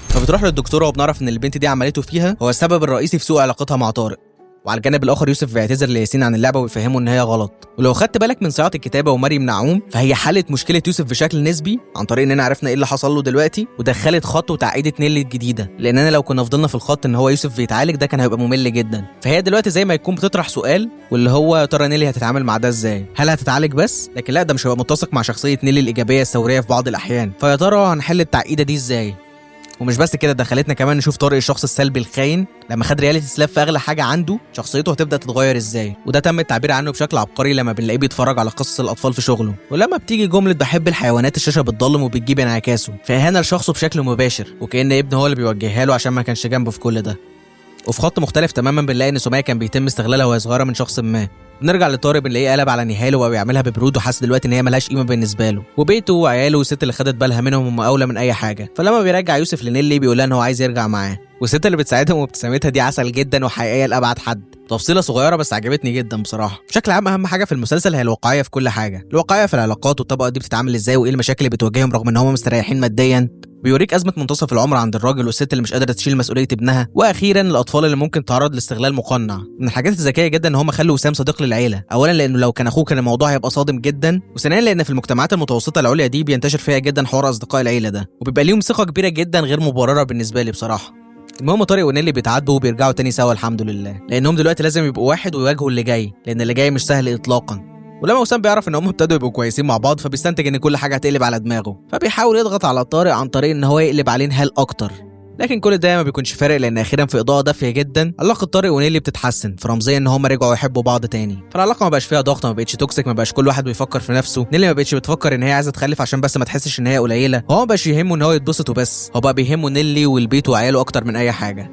فبتروح للدكتوره وبنعرف ان البنت دي عملته فيها هو السبب الرئيسي في سوء علاقتها مع طارق. وعلى الجانب الاخر يوسف بيعتذر لياسين عن اللعبه ويفهمه ان هي غلط. ولو خدت بالك من صياعه الكتابه ومريم نعوم، فهي حلت مشكله يوسف بشكل نسبي عن طريق اننا عرفنا ايه اللي حصل له دلوقتي، ودخلت خط وتعقيده نيلي الجديده، لاننا لو كنا فضلنا في الخط ان هو يوسف بيتعالج ده كان هيبقى ممل جدا. فهي دلوقتي زي ما يكون بتطرح سؤال، واللي هو يا ترى نيلي هتتعامل مع ده ازاي؟ هل هتتعالج بس؟ لكن لا، ده مش هيبقى متسق مع شخصيه نيلي الايجابيه الثوريه في بعض الاحيان. فيا ترى هنحل التعقيده دي ازاي؟ ومش بس كده، دخلتنا كمان نشوف طارق الشخص السلبي الخاين لما خد رياليتي سلاب في اغلى حاجه عنده، شخصيته هتبدا تتغير ازاي. وده تم التعبير عنه بشكل عبقري لما بنلاقيه بيتفرج على قصص الاطفال في شغله، ولما بتيجي جمله بحب الحيوانات الشاشه بتضلم وبتجيب انعكاسه، فاهانه لشخصه بشكل مباشر، وكأن ابنه هو اللي بيوجهها له عشان ما كانش جنبه في كل ده. وفي خط مختلف تماما بنلاقي ان سمية كان بيتم استغلالها وهي صغيره من شخص ما. نرجع لطارق بنلاقيه قلب على نهال وبقى بيعملها ببرود، وحاسس دلوقتي ان هي ملهاش قيمه بالنسبه له، وبيته وعياله والست اللي خدت بالها منهم هم اولى من اي حاجه. فلما بيرجع يوسف لنيلي بيقول لها ان هو عايز يرجع معاه، والست اللي بتساعدهم وابتسامتها دي عسل جدا وحقيقيه لابعد حد. تفصيله صغيره بس عجبتني جدا بصراحه. بشكل عام اهم حاجه في المسلسل هي الواقعيه في كل حاجه، الواقعيه في العلاقات والطبقه دي بتتعامل ازاي وايه المشاكل اللي بتواجههم رغم ان هم مستريحين ماديا. بيوريك ازمه منتصف العمر عند الراجل والست اللي مش قادره تشيل مسؤوليه ابنها، واخيرا الاطفال اللي ممكن تعرض لاستغلال مقنع. من الحاجات الذكيه جدا ان هم خلوا وسام صديق للعيله، اولا لانه لو كان اخوه كان الموضوع هيبقى صادم جدا، وثانيا لان في المجتمعات المتوسطه العليا دي بينتشر فيها جدا حوار اصدقاء العيله ده، وبيبقى ليهم ثقه كبيره جدا غير مبرره بالنسبه لي بصراحه. المهم طارق ونيلي بيتعاتبوا وبيرجعوا تاني سوا الحمد لله، لانهم دلوقتي لازم يبقوا واحد ويواجهوا اللي جاي، لان اللي جاي مش سهل اطلاقا. ولما وسام بيعرف ان هم ابتدوا يبقوا كويسين مع بعض، فبيستنتج ان كل حاجه هتقلب على دماغه، فبيحاول يضغط على طارق عن طريق ان هو يقلب عليه نهال اكتر. لكن كل ده ما بيكونش فارق، لان اخيرا في اضاءه دافيه جدا علاقه طارق ونيلي بتتحسن، في رمزيه ان هم رجعوا يحبوا بعض تاني. فالعلاقه ما بقاش فيها ضغط، ما بقتش توكسيك، ما بقاش كل واحد بيفكر في نفسه. نيلي ما بقتش بتفكر ان هي عايزه تخلف عشان بس ما تحسش ان هي قليله، هو ما بقاش يهمه ان هو يتبسط وبس، هو بقى بيهمه نيلي والبيت وعياله اكتر من اي حاجه.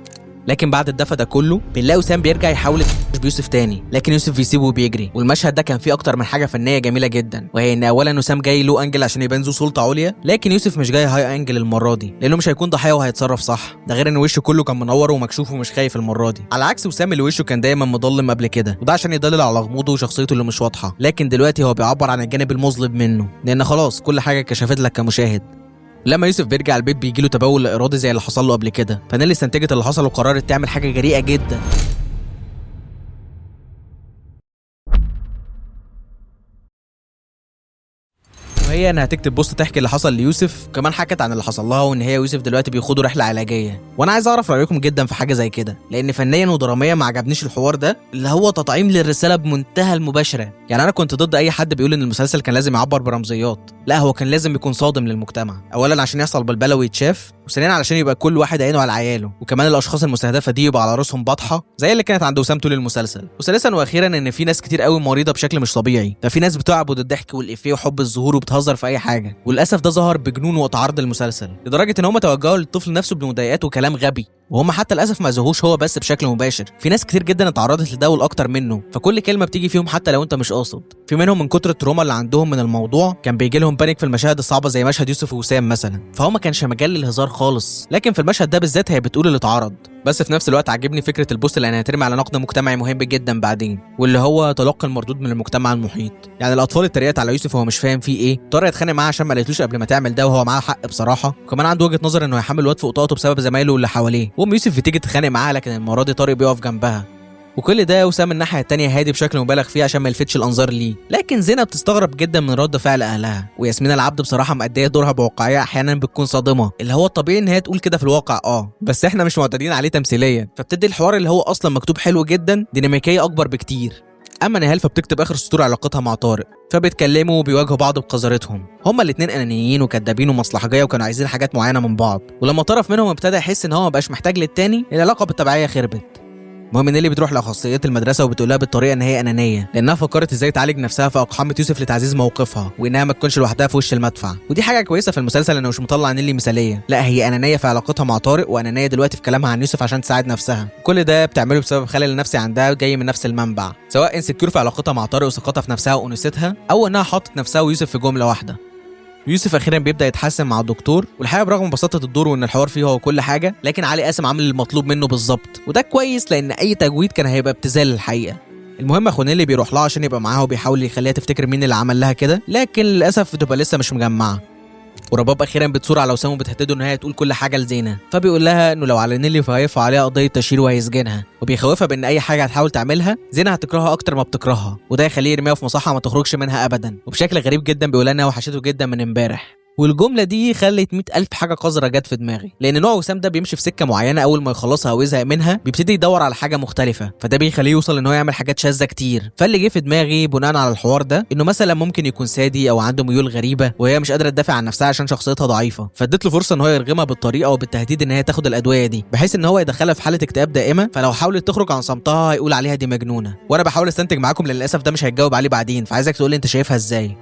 لكن بعد الدفى ده كله بنلاقي وسام بيرجع يحاول بيوسف تاني، لكن يوسف بيسيبه وبيجري. والمشهد ده كان فيه اكتر من حاجه فنيه جميله جدا، وهي ان اولا وسام جاي له انجل عشان يبان ذو سلطه عليا، لكن يوسف مش جاي هاي انجل المره دي لانه مش هيكون ضحيه وهيتصرف صح. ده غير ان وشه كله كان منور ومكشوف ومش خايف المره دي، على عكس وسام اللي وشه كان دايما مضلم قبل كده، وده عشان يدلل على غموضه وشخصيته اللي مش واضحه. لكن دلوقتي هو بيعبر عن الجانب المظلم منه، لان خلاص كل حاجه كشفت لك كمشاهد. لما يوسف بيرجع البيت بيجيله تبول لا ارادي زي اللي حصل له قبل كده، فنيلي استنتجت اللي حصل وقررت تعمل حاجه جريئه جدا. وهي انها تكتب بوست تحكي اللي حصل ليوسف، وكمان حكت عن اللي حصل لها وان هي ويوسف دلوقتي بيخوضوا رحله علاجيه. وانا عايز اعرف رايكم جدا في حاجه زي كده، لان فنيا ودراميا ما عجبنيش الحوار ده اللي هو تطعيم للرساله بمنتهى المباشره. يعني انا كنت ضد اي حد بيقول ان المسلسل كان لازم يعبر برمزيات، لا هو كان لازم يكون صادم للمجتمع، اولا عشان يحصل بلبله ويتشاف، وثانيا علشان يبقى كل واحد عينه على عياله، وكمان الاشخاص المستهدفه دي يبقى على راسهم بطحه زي اللي كانت عند وسام طول المسلسل. وثالثا واخيرا ان في ناس كتير قوي مريضه بشكل مش طبيعي، ففي ناس بتعبد الضحك والافيه وحب الظهور وبتهزر في اي حاجه، وللاسف ده ظهر بجنون وقت عرض المسلسل، لدرجه ان هم توجهوا للطفل نفسه بمضايقات وكلام غبي، وهم حتى للاسف ما اذوهوش هو بس بشكل مباشر. في ناس كتير جدا اتعرضت لده والاكتر منه، فكل كلمه بتيجي فيهم حتى لو انت مش قاصد. في منهم من كتر التروما اللي عندهم من الموضوع كان بيجي لهم بانيك في المشاهد الصعبه زي مشهد يوسف ووسام مثلا، فهو ما كانش مجال للهزار خالص. لكن في المشهد ده بالذات هي بتقول اللي اتعرض. بس في نفس الوقت عجبني فكره البوست لانها هترمي على نقد مجتمعي مهم جدا بعدين، واللي هو تلقي المردود من المجتمع المحيط. يعني الاطفال اتريقت على يوسف وهو مش فاهم فيه ايه، طارق اتخانق معاه عشان ما قالتلوش قبل ما تعمل ده وهو معاه حق بصراحه، وكمان عنده وجهه نظر انه هيحمل الواد فوق طاقته بسبب زمايله اللي حواليه، وام يوسف بتيجي تتخانق معاه لكن المره دي طارق بيقف جنبها. وكل ده وسام الناحيه التانيه هادي بشكل مبالغ فيه عشان ما يلفتش الانظار ليه. لكن زينب بتستغرب جدا من رد فعل اهلها، وياسمين العبد بصراحه مأديه دورها بواقعيه احيانا بتكون صادمه، اللي هو الطبيعي ان هي تقول كده في الواقع بس احنا مش معتادين عليه تمثيليا، فبتدي الحوار اللي هو اصلا مكتوب حلو جدا ديناميكيه اكبر بكتير. اما نهال فبتكتب اخر سطور علاقتها مع طارق، فبيتكلموا وبيواجهوا بعض بقذارتهم. هما الاثنين انانيين وكدابين ومصلحجيه وكانوا عايزين حاجات معينه من بعض، ولما طرف منهم ابتدى يحس ان هو مبقاش محتاج للتاني العلاقه بالتبعيه خربت. المهم نيلي بتروح لاخصائيات المدرسه وبتقولها بالطريقه ان هي انانيه، لانها فكرت ازاي تعالج نفسها في اقحامه يوسف لتعزيز موقفها، وانها ما تكونش لوحدها في وش المدفع. ودي حاجه كويسه في المسلسل انه مش مطلع نيلي مثاليه، لا هي انانيه في علاقتها مع طارق، وانانيه دلوقتي في كلامها عن يوسف عشان تساعد نفسها. كل ده بتعمله بسبب خلل نفسي عندها جاي من نفس المنبع، سواء انسكيور في علاقتها مع طارق وثقتها في نفسها وانوثتها، او انها حاطت نفسها ويوسف في جمله واحده. يوسف اخيرا بيبدا يتحسن مع الدكتور، والحقيقه برغم بساطه الدور وان الحوار فيه هو كل حاجه، لكن علي قاسم عامل المطلوب منه بالظبط، وده كويس لان اي تجويد كان هيبقى ابتذال للحقيقه. المهم اخو نيلي بيروح لها عشان يبقى معاها وبيحاول يخليها تفتكر مين اللي عمل لها كده، لكن للاسف بتبقى لسه مش مجمعه. ورباب اخيرا بتصور على وسام وبتهدده ان هي تقول كل حاجه لزينه، فبيقول لها انه لو على نيلي فهيرفع عليها قضيه تشهير وهيسجنها، وبيخوفها بان اي حاجه هتحاول تعملها زينه هتكرهها اكتر ما بتكرهها، وده يخليه يرميها في مصحه ما تخرجش منها ابدا. وبشكل غريب جدا بيقول لها وحشته جدا من امبارح. والجمله دي خلت 100,000 حاجه قذره جت في دماغي، لان نوع وسام ده بيمشي في سكه معينه، اول ما يخلصها او يزهق منها بيبتدي يدور على حاجه مختلفه، فده بيخليه يوصل ان هو يعمل حاجات شاذه كتير. فاللي جه في دماغي بناء على الحوار ده انه مثلا ممكن يكون سادي او عنده ميول غريبه وهي مش قادره تدافع عن نفسها عشان شخصيتها ضعيفه، فادت له فرصه ان هو يرغمها بالطريقه وبالتهديد ان هي تاخد الادويه دي، بحيث ان هو يدخلها في حاله اكتئاب دائمه، فلو حاولت تخرج عن صمتها هيقول عليها دي مجنونه. وانا بحاول استنتج معاكم لان للاسف ده مش هيتجاوب عليه بعدين، فعايزك تقول لي انت شايفها ازاي.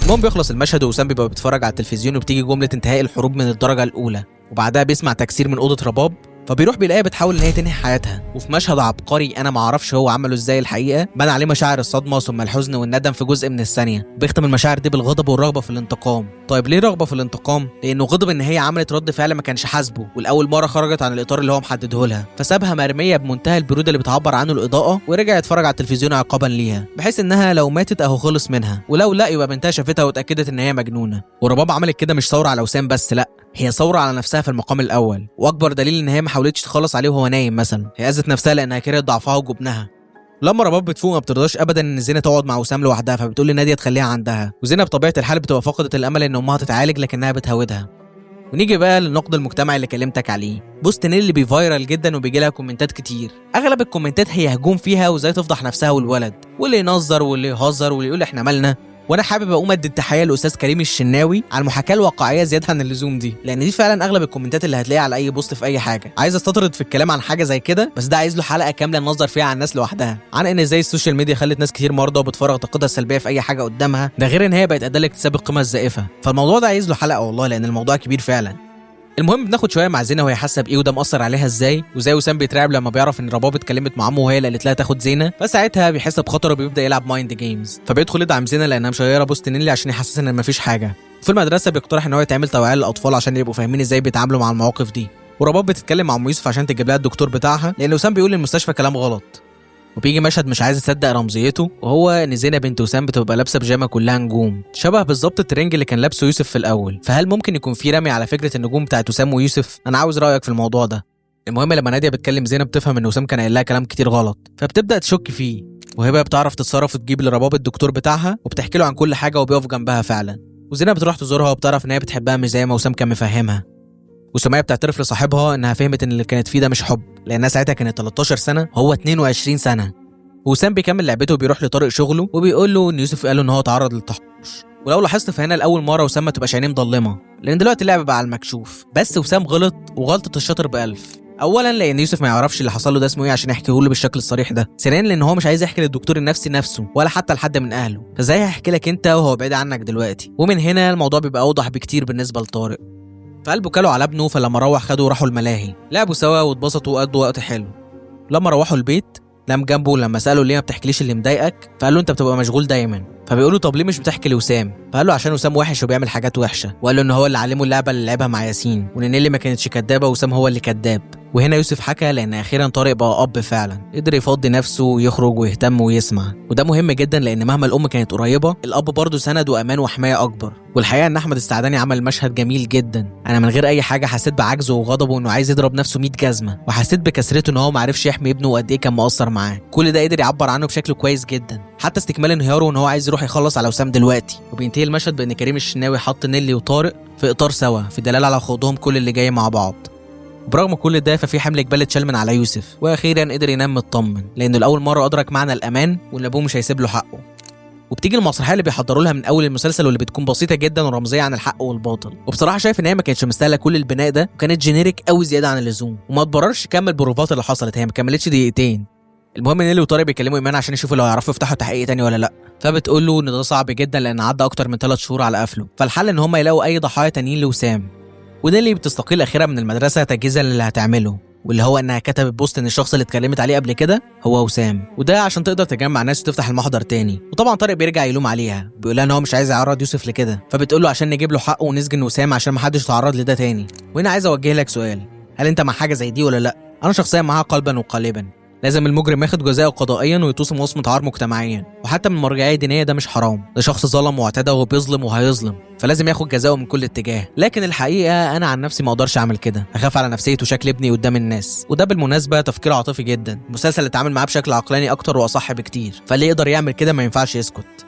المهم بيخلص المشهد ووسام بيبقى بيتفرج على التلفزيون وبتيجي جمله انتهاء الحروب من الدرجه الاولى، وبعدها بيسمع تكسير من اوضه رباب، فبيروح بيلاقيها بتحاول ان هي تنهي حياتها. وفي مشهد عبقري انا ما اعرفش هو عمله ازاي الحقيقه، بنى عليه مشاعر الصدمه ثم الحزن والندم في جزء من الثانيه، بيختم المشاعر دي بالغضب والرغبه في الانتقام. طيب ليه رغبه في الانتقام؟ لانه غضب ان هي عملت رد فعل ما كانش حاسبه، والاول مره خرجت عن الاطار اللي هو محدده لها، فسابها مرميه بمنتهى البروده اللي بتعبر عنه الاضاءه، ورجع يتفرج على التلفزيون عقابا ليها، بحيث انها لو ماتت اهو خلص منها، ولو لا يبقى بنتها شافتها واتاكدت ان هي مجنونه. ورباب عملت كده مش ثوره على وسام بس، لا هي ثوره على نفسها في المقام الاول، واكبر دليل ان هي ما حاولتش تخلص عليه وهو نايم مثلا، هي اذت نفسها لانها كرهت ضعفها وجبنها. لما رباب بتفوق ما بترضاش ابدا ان زينه تقعد مع وسام لوحدها، فبتقول لناديه تخليها عندها، وزينه بطبيعه الحال بتبقى فقدت الامل ان امها تتعالج لكنها بتهودها. ونيجي بقى للنقد المجتمعي اللي كلمتك عليه. بوست نيل اللي بيفايرال جدا وبيجي لها كومنتات كتير، اغلب الكومنتات هي هجوم فيها وازاي تفضح نفسها والولد، واللي ينظر واللي يهزر واللي يقول احنا مالنا. وانا حابب اقوم ادي التحيه للاستاذ كريم الشناوي على المحاكاه الواقعيه زياده عن اللزوم دي، لان دي فعلا اغلب الكومنتات اللي هتلاقيها على اي بوست في اي حاجه. عايز استطرد في الكلام عن حاجه زي كده، بس ده عايز له حلقه كامله ننظر فيها عن الناس لوحدها، عن ان ازاي السوشيال ميديا خلت ناس كتير مرضى وبتفرغ طاقتها السلبيه في اي حاجه قدامها، ده غير ان هي بقت اداه لاكتساب القيمه الزائفه. فالموضوع ده عايز له حلقه والله، لان الموضوع كبير فعلا. المهم بناخد شويه مع زينه وهي حاسه بايه وده مأثر عليها ازاي، وزي وسام بيترعب لما بيعرف ان رباب اتكلمت مع عمه وهي اللي قالت لها تاخد زينه، فساعتها بيحس بخطر وبيبدا يلعب مايند جيمز، فبيدخل يدعم زينه لانها مشيره بوست نيلي عشان يحسسها ان مفيش حاجه. وفي المدرسه بيقترح ان هو يتعمل توعيه للاطفال عشان يبقوا فاهمين ازاي بيتعاملوا مع المواقف دي. ورباب بتتكلم مع ام يوسف عشان تجيب لها الدكتور بتاعها، لان وسام بيقول للمستشفى كلام غلط. وبيجي مشهد مش عايز يصدق رمزيته، وهو ان زينه بنت وسام بتبقى لابسه بيجامه كلها نجوم شبه بالظبط الترنج اللي كان لابسه يوسف في الاول. فهل ممكن يكون في رمي على فكره النجوم بتاعت وسام ويوسف؟ انا عاوز رايك في الموضوع ده. المهم لما ناديه بتكلم زينه بتفهم ان وسام كان قايل لها كلام كتير غلط، فبتبدا تشك فيه، وهبه بتعرف تتصرف وتجيب لرباب الدكتور بتاعها وبتحكي له عن كل حاجه وبيقف جنبها فعلا. وزينه بتروح تزورها وبتعرف ان هي بتحبها مش زي ما وسام كان مفهمها. وسمية بتعترف لصاحبها انها فهمت ان اللي كانت فيه ده مش حب، لانها ساعتها كانت 13 سنه هو 22 سنه. وسام بيكمل لعبته وبيروح لطارق شغله وبيقول له ان يوسف قال له ان هو تعرض للتحرش. ولو لاحظت فهنا لاول مره وسام ما تبقاش عينيه مضلمه، لان دلوقتي اللعبه بقى على المكشوف. بس وسام غلط وغلطه الشاطر بألف. اولا لان يوسف ما يعرفش اللي حصل له ده اسمه ايه عشان يحكيه له بالشكل الصريح ده. ثانيا لان هو مش عايز يحكي للدكتور النفسي نفسه ولا حتى لحد من اهله، فازاي هيحكي لك انت وهو بعيد عنك دلوقتي؟ ومن هنا الموضوع بيبقى اوضح بكتير بالنسبه لطارق. فقلبه كاله على ابنه، فلما روح خده وراحوا الملاهي، لعبوا سوا واتبسطوا وقضوا وقت حلو. لما روحوا البيت لام جنبه لما ساله ليه ما بتحكيليش اللي مضايقك، فقال له انت بتبقى مشغول دايما. فبيقول له طب ليه مش بتحكي لوسام؟ فقال له عشان وسام وحش وبيعمل حاجات وحشه، وقال له ان هو اللي علمه اللعبه اللي لعبها مع ياسين، وان نيلي ما كانتش كدابه وسام هو اللي كداب. وهنا يوسف حكى لان اخيرا طارق بقى اب فعلا، قدر يفضي نفسه ويخرج ويهتم ويسمع، وده مهم جدا لان مهما الام كانت قريبه الاب برضه سند وامان وحمايه اكبر. والحقيقه ان احمد السعداني عمل مشهد جميل جدا، انا من غير اي حاجه حسيت بعجزه وغضبه انه عايز يضرب نفسه 100 جزمه، وحسيت بكسرته ان هو ما عرفش يحمي ابنه وقد ايه كان مقصر معاه. كل ده قدر يعبر عنه بشكل كويس جدا، حتى استكمال انهياره ان هو عايز يروح يخلص على وسام دلوقتي. وبينتهي المشهد بان كريم الشناوي حط نيلي وطارق في اطار سوا في دلاله على خوضهم كل اللي جاي مع بعض. برغم كل ده ففي حمل جبال اتشال من على يوسف، واخيرا قدر ينام مطمن لانه لاول مره ادرك معنى الامان وان ابوه مش هيسيب له حقه. وبتيجي المسرحيه اللي بيحضروا لها من اول المسلسل واللي بتكون بسيطه جدا ورمزيه عن الحق والباطل، وبصراحه شايف ان هي ما كانتش مستاهله كل البناء ده، وكانت جينيريك قوي زياده عن اللزوم، وما تبررش كم البروفات اللي حصلت، هي ما كملتش دقيقتين. المهم نيلي وطارق بيكلموا ايمان عشان يشوفوا لو هيعرفوا يفتحوا تحقيق تاني ولا لا، فبتقول له ان ده صعب جدا لان عدى اكتر من 3 شهور على قفله، فالحل ان هم يلاقوا اي ضحايا تانيين لوسام. ونيلي بتستقيل اخيرا من المدرسه تجهيزا للي هتعمله، واللي هو انها كتبت بوست ان الشخص اللي اتكلمت عليه قبل كده هو وسام، وده عشان تقدر تجمع ناس وتفتح المحضر تاني. وطبعا طارق بيرجع يلوم عليها، بيقول لها ان هو مش عايز يعرض يوسف لكده، فبتقول له عشان نجيب له حقه ونسجن وسام عشان ما حدش يتعرض لده تاني. وهنا عايز اوجه لك سؤال، هل انت مع حاجه زي دي ولا لا؟ انا شخصيا معاها قلبا وقالبا، لازم المجرم ياخد جزاءه قضائيا ويتوصم وصمة عار مجتمعيا، وحتى من مرجعيه دينيه ده مش حرام، ده شخص ظلم واعتدى وبيظلم وهيظلم، فلازم ياخد جزاءه من كل اتجاه. لكن الحقيقه انا عن نفسي ما اقدرش اعمل كده، اخاف على نفسيه وشكل ابني قدام الناس، وده بالمناسبه تفكير عاطفي جدا، المسلسل اتعامل معاه بشكل عقلاني اكتر واصح بكتير، فاللي يقدر يعمل كده ما ينفعش يسكت.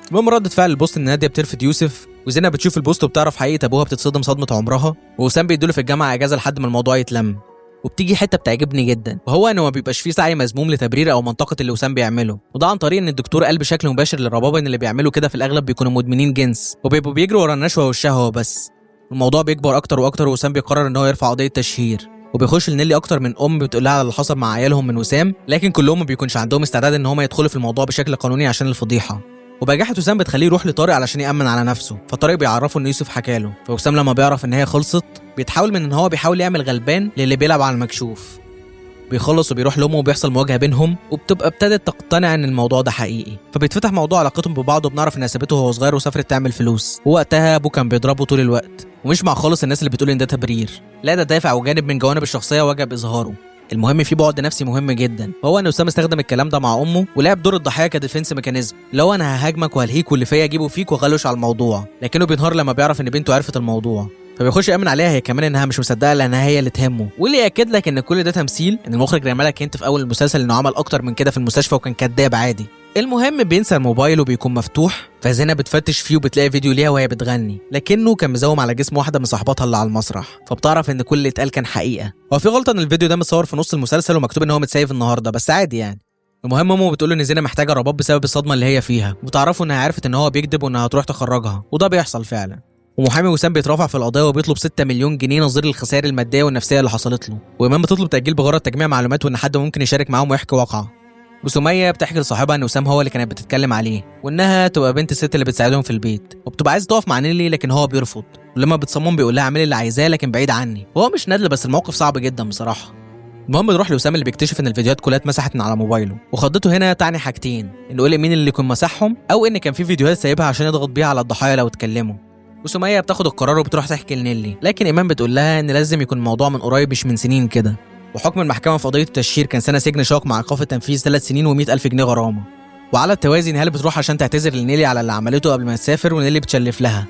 المهم ردة فعل البوست ان ناديه بترفض يوسف، وزينب بتشوف البوست وبتعرف حقيقه ابوها بتصدم صدمه عمرها، ووسام بيدوله في الجامعه اجازه لحد ما الموضوع يتلم. وبتيجي حته بتعجبني جدا، وهو انه ما بيبقاش فيه سعي مذموم لتبرير او منطقه اللي وسام بيعمله، وده عن طريق ان الدكتور قال بشكل مباشر للربابه ان اللي بيعملوا كده في الاغلب بيكونوا مدمنين جنس وبيبقوا بيجروا ورا النشوه والشهوه بس. الموضوع بيكبر اكتر واكتر، ووسام بيقرر ان هو يرفع قضيه تشهير، وبيخش لنيلي اكتر من بتقول لها على اللي حصل مع عيالهم من وسام، لكن كلهم ما بيكونش عندهم استعداد ان هم يدخلوا في الموضوع بشكل قانوني عشان الفضيحه. وبجاحة وسام بتخليه يروح لطارق علشان يأمن على نفسه، فطارق بيعرفه ان يوسف حكاله، فوسام لما بيعرف ان هي خلصت بيتحول من ان هو بيحاول يعمل غلبان للي بيلعب على المكشوف. بيخلص وبيروح لامه وبيحصل مواجهه بينهم، وبتبقى ابتدت تقتنع ان الموضوع ده حقيقي، فبيتفتح موضوع علاقتهم ببعض، وبنعرف ان سابته وهو صغير وسافرت تعمل فلوس، ووقتها ابوه كان بيضربه طول الوقت، ومش مع خالص الناس اللي بتقول ان ده تبرير، لا ده دافع وجانب من جوانب الشخصيه وجب اظهاره. المهم في بعد نفسي مهم جدا، وهو ان وسام استخدم الكلام ده مع امه ولعب دور الضحيه كديفنس ميكانيزم، اللي هو انا ههاجمك وهلهيك واللي فيا اجيبه فيك واغلوش على الموضوع، لكنه بينهار لما بيعرف ان بنته عرفت الموضوع، فبيخش يامن عليها هي كمان انها مش مصدقه لانها هي اللي تهمه. واللي ياكد لك ان كل ده تمثيل، ان المخرج رمى لك انت في اول المسلسل انه عمل اكتر من كده في المستشفى وكان كداب عادي. المهم بينسى الموبايل وبيكون مفتوح، فزينب بتفتش فيه وبتلاقي فيديو ليها وهي بتغني، لكنه كان مزوم على جسم واحده من صاحباتها اللي على المسرح، فبتعرف ان كل اللي اتقال كان حقيقه. هو في غلطه ان الفيديو ده متصور في نص المسلسل ومكتوب ان هو متسيف النهارده، بس عادي يعني. المهم امه بتقول ان زينب محتاجه رباب بسبب الصدمه اللي هي فيها، وبتعرفه انها عرفت ان هو بيكذب وانها هتروح تخرجها، وده بيحصل فعلا. ومحامي وسام بيترافع في القضيه وبيطلب 6 مليون جنيه نظير للخسائر الماديه والنفسيه اللي حصلت له، وايمان بتطلب تاجيل بغرض تجميع معلومات وان حد ممكن يشارك معاهم ويحكي واقعه. وسميه بتحكي لصاحبها ان وسام هو اللي كانت بتتكلم عليه، وانها تبقى بنت الست اللي بتساعدهم في البيت، وبتبقى عايزه تقف مع نيلي لكن هو بيرفض، ولما بتصمم بيقول لها اعملي اللي عايزاه لكن بعيد عني، وهو مش نادل بس الموقف صعب جدا بصراحه. المهم نروح لوسام اللي بيكتشف ان الفيديوهات كلها اتمسحت من على موبايله، وخضته هنا تعني حاجتين، انه قال مين اللي يكون مسحهم، او ان كان في فيديوهات سايبها عشان يضغط بيها على الضحايا لو اتكلموا. وسميه بتاخد القرار وبتروح تحكي لنيلي، لكن ايمان بتقول لها ان لازم يكون الموضوع من قريب مش من سنين كده، وحكم المحكمه في قضيه التشهير كان سنه سجن شاق مع ايقاف التنفيذ 3 سنين و100,000 جنيه غرامه. وعلى التوازي نهال بتروح عشان تعتذر لنيلي على اللي عملته قبل ما تسافر، ونيلي بتشلف لها.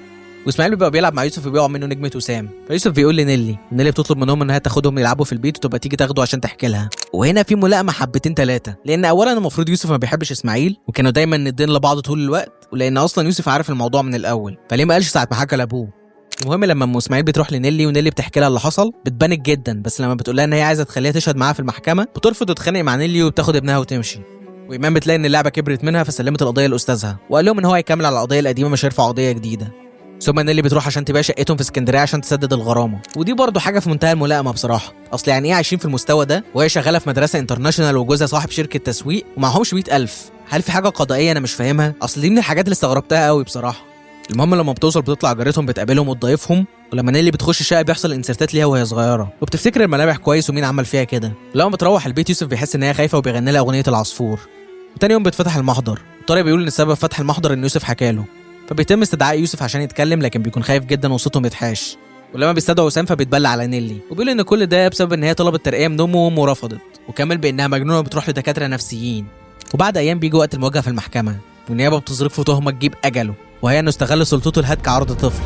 واسماعيل بيبقى بيلعب مع يوسف وبيقع منه نجمه وسام، فيوسف بيقول لنيلي، ونيلي بتطلب منهم انها تاخدهم يلعبوا في البيت وتبقى تيجي تاخده عشان تحكي لها. وهنا في ملائمه حبتين ثلاثه، لان اولا المفروض يوسف ما بيحبش اسماعيل وكانوا دايما ندين لبعض طول الوقت، ولان اصلا يوسف عارف الموضوع من الاول، فليه ما قالش ساعه ما حكى لابوه. المهم لما ام اسماعيل بتروح لنيلي ونيلي بتحكي لها اللي حصل بتبانك جدا، بس لما بتقول لها ان هي عايزه تخليها تشهد معاها في المحكمه بترفض وتتخانق مع نيلي وبتاخد ابنها وتمشي. وايمان بتلاقي ان اللعبه كبرت منها فسلمت القضيه لاستاذها، وقال لهم ان هو هيكمل على القضيه القديمه مش هيرفع قضيه جديده. ثم نيلي بتروح عشان تبيع شقتهم في اسكندريه عشان تسدد الغرامه، ودي برضه حاجه في منتهى الملائمه بصراحه، اصل يعني ايه عايشين في المستوى ده وهي شغاله في مدرسه انترناشونال وجوزها صاحب شركه تسويق ومعهمش 100,000؟ هل في حاجه قضائيه انا مش فاهمها؟ اصل دي من الحاجات اللي استغربتها قوي بصراحه. المهم لما بتوصل بتطلع جارتهم بتقابلهم وتضيفهم، ولما نيلي بتخش الشقه بيحصل انسرتات ليها وهي صغيره وبتفتكر الملامح كويس ومين عمل فيها كده. لما بتروح البيت يوسف بيحس ان هي خايفه وبيغني لها اغنيه العصفور. وتاني يوم بتفتح المحضر، طارق بيقول ان سبب فتح المحضر ان يوسف حكاله، فبيتم استدعاء يوسف عشان يتكلم لكن بيكون خايف جدا وصوته يتحاش. ولما بيستدعوا وسام فبيتبلى على نيلي وبيقول ان كل ده بسبب ان هي طلبت ترقيه من امه وامه رفضت، وكمل بانها مجنونه وبتروح لدكاتره نفسيين. وبعد ايام بيجي وقت المواجهه في المحكمه، والنيابه بتصرف له تهمه تجيب اجله، وهي انه استغل سلطته الهتك عرض طفل.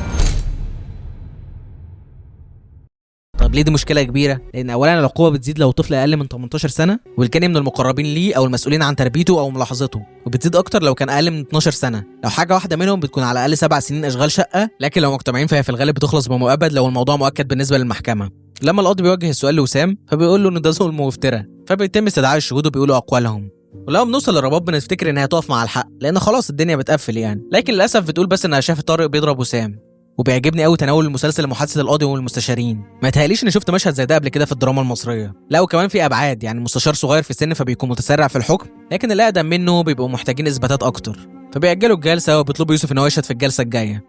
طب ليه دي مشكله كبيره؟ لان اولا العقوبه بتزيد لو الطفل اقل من 18 سنه والكان من المقربين ليه او المسؤولين عن تربيته او ملاحظته، وبتزيد اكتر لو كان اقل من 12 سنه. لو حاجه واحده منهم بتكون على الاقل 7 سنين اشغال شقه، لكن لو مجتمعين فهي في الغالب بتخلص بمؤبد لو الموضوع مؤكد بالنسبه للمحكمه. لما القاضي بيوجه السؤال لوسام فبيقول له ان ده ظلم وافتراء، فبيتم استدعاء الشهود وبيقولوا اقوالهم. ولما بنوصل للرباب بنفتكر انها تقف مع الحق لان خلاص الدنيا بتقفل يعني، لكن للاسف بتقول بس انها شافت طارق بيضرب وسام. وبيعجبني قوي تناول المسلسل لمحادثه القاضي والمستشارين، ما يتهيأليش اني شفت مشهد زي ده قبل كده في الدراما المصريه. لا وكمان في ابعاد، يعني المستشار صغير في السن فبيكون متسرع في الحكم، لكن اللي اقدم منه بيبقوا محتاجين اثباتات اكتر، فبيأجلوا الجلسه وبيطلبوا يوسف ان هو يشهد في الجلسه الجايه.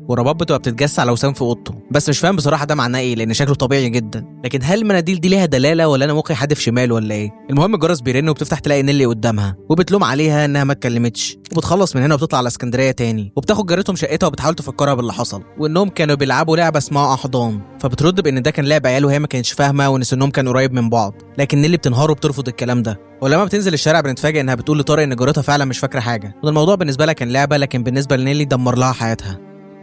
ورباب بتبقى بتتجسس على وسام في اوضته، بس مش فاهم بصراحه ده معناه ايه لان شكله طبيعي جدا. لكن هل المناديل دي ليها دلاله ولا انا مخي حادف شمال ولا ايه؟ المهم الجرس بيرن وبتفتح تلاقي نيلي قدامها وبتلوم عليها انها ما اتكلمتش، وبتخلص من هنا وبتطلع على اسكندريه تاني وبتاخد جارتهم شقتها وبتحاول تفكرها باللي حصل وانهم كانوا بيلعبوا لعبه اسمها احضان، فبترد بان ده كان لعب عيال وهي ما كانتش فاهمه وان سنهم كان قريب من بعض. لكن نيلي بتنهار وبترفض الكلام ده، ولما بتنزل الشارع بنتفاجئ انها بتقول لطارق ان جارتها فعلا مش فاكره حاجه، وان الموضوع بالنسبه لها كان لعبه، لكن بالنسبه لنيلي دمر لها حياتها.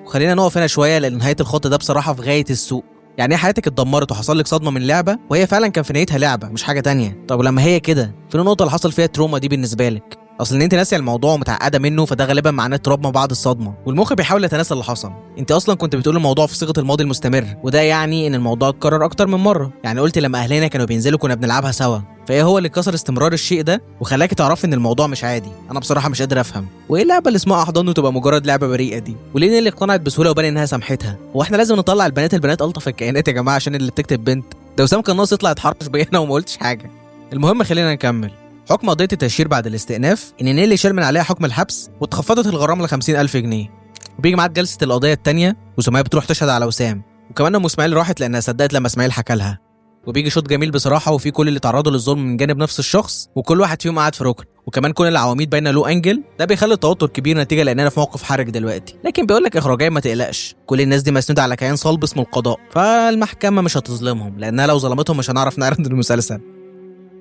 وخلينا نقف هنا شويه لان نهايه الخط ده بصراحه في غايه السوء. يعني ايه حياتك اتدمرت وحصل لك صدمه من لعبه وهي فعلا كان في نهايتها لعبه مش حاجه تانية؟ طب ولما هي كده فين النقطه اللي حصل فيها التروما دي بالنسبه لك؟ اصل ان انت ناسيه الموضوع ومتعقده منه فده غالبا معناه تروما بعد الصدمه، والمخ بيحاول يتناسى اللي حصل. انت اصلا كنت بتقول الموضوع في صيغه الماضي المستمر، وده يعني ان الموضوع اتكرر اكتر من مره. يعني قلت لما اهلنا كانوا بينزلوا كنا بنلعبها سوا، فايه هو اللي كسر استمرار الشيء ده وخلاكي تعرفي ان الموضوع مش عادي؟ انا بصراحه مش قادر افهم. وايه اللعبه اللي اسمها احضان وتبقى مجرد لعبه بريئه دي؟ وليه اللي اقتنعت بسهوله وبان انها سامحتها؟ هو احنا لازم نطلع البنات الطف الكائنات يا جماعه عشان اللي بتكتب بنت؟ ده وسام كان ناقص يطلع يتحرش بينا وما قلتش حاجه. المهم خلينا نكمل. حكم قضيه التأشير بعد الاستئناف ان نيلي شال من عليها حكم الحبس واتخفضت الغرامه ل 50,000 جنيه. وبيجي معاد جلسه القضيه الثانيه وسميه بتروح تشهد على وسام، وكمان ام اسماعيل راحت لانها صدقت لما اسماعيل حكى لها. وبيجي شوط جميل بصراحه وفي كل اللي تعرضوا للظلم من جانب نفس الشخص وكل واحد فيهم قاعد في ركن، وكمان كل العواميد باينه له انجل. ده بيخلي التوتر كبير نتيجه لاننا في موقف حرج دلوقتي، لكن بيقول لك اخراجيا ما تقلقش، كل الناس دي مسنوده على كيان صلب اسمه القضاء، فالمحكمه مش هتظلمهم لانها لو ظلمتهم مش هنعرف نعرض المسلسل.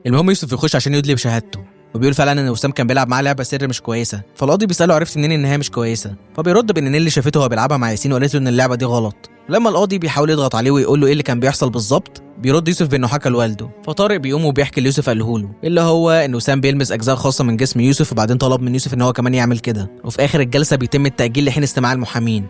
المهم يوسف يخش عشان يدلي بشهادته، وبيقول فعلا ان وسام كان بيلعب معاه لعبه سر مش كويسه، فالقاضي بيساله عرفت منين ان هي مش كويسه؟ فبيرد بان نيلي شافته وهو بيلعبها مع ياسين وقالت له ان اللعبه دي غلط. لما القاضي بيحاول يضغط عليه ويقول له ايه اللي كان بيحصل بالظبط، بيرد يوسف بانه حكى لوالده. فطارق بيقوم وبيحكي ليوسف قاله له، اللي هو ان وسام بيلمس اجزاء خاصه من جسم يوسف، وبعدين طلب من يوسف ان هو كمان يعمل كده. وفي اخر الجلسه بيتم التاجيل لحين استماع المحامين.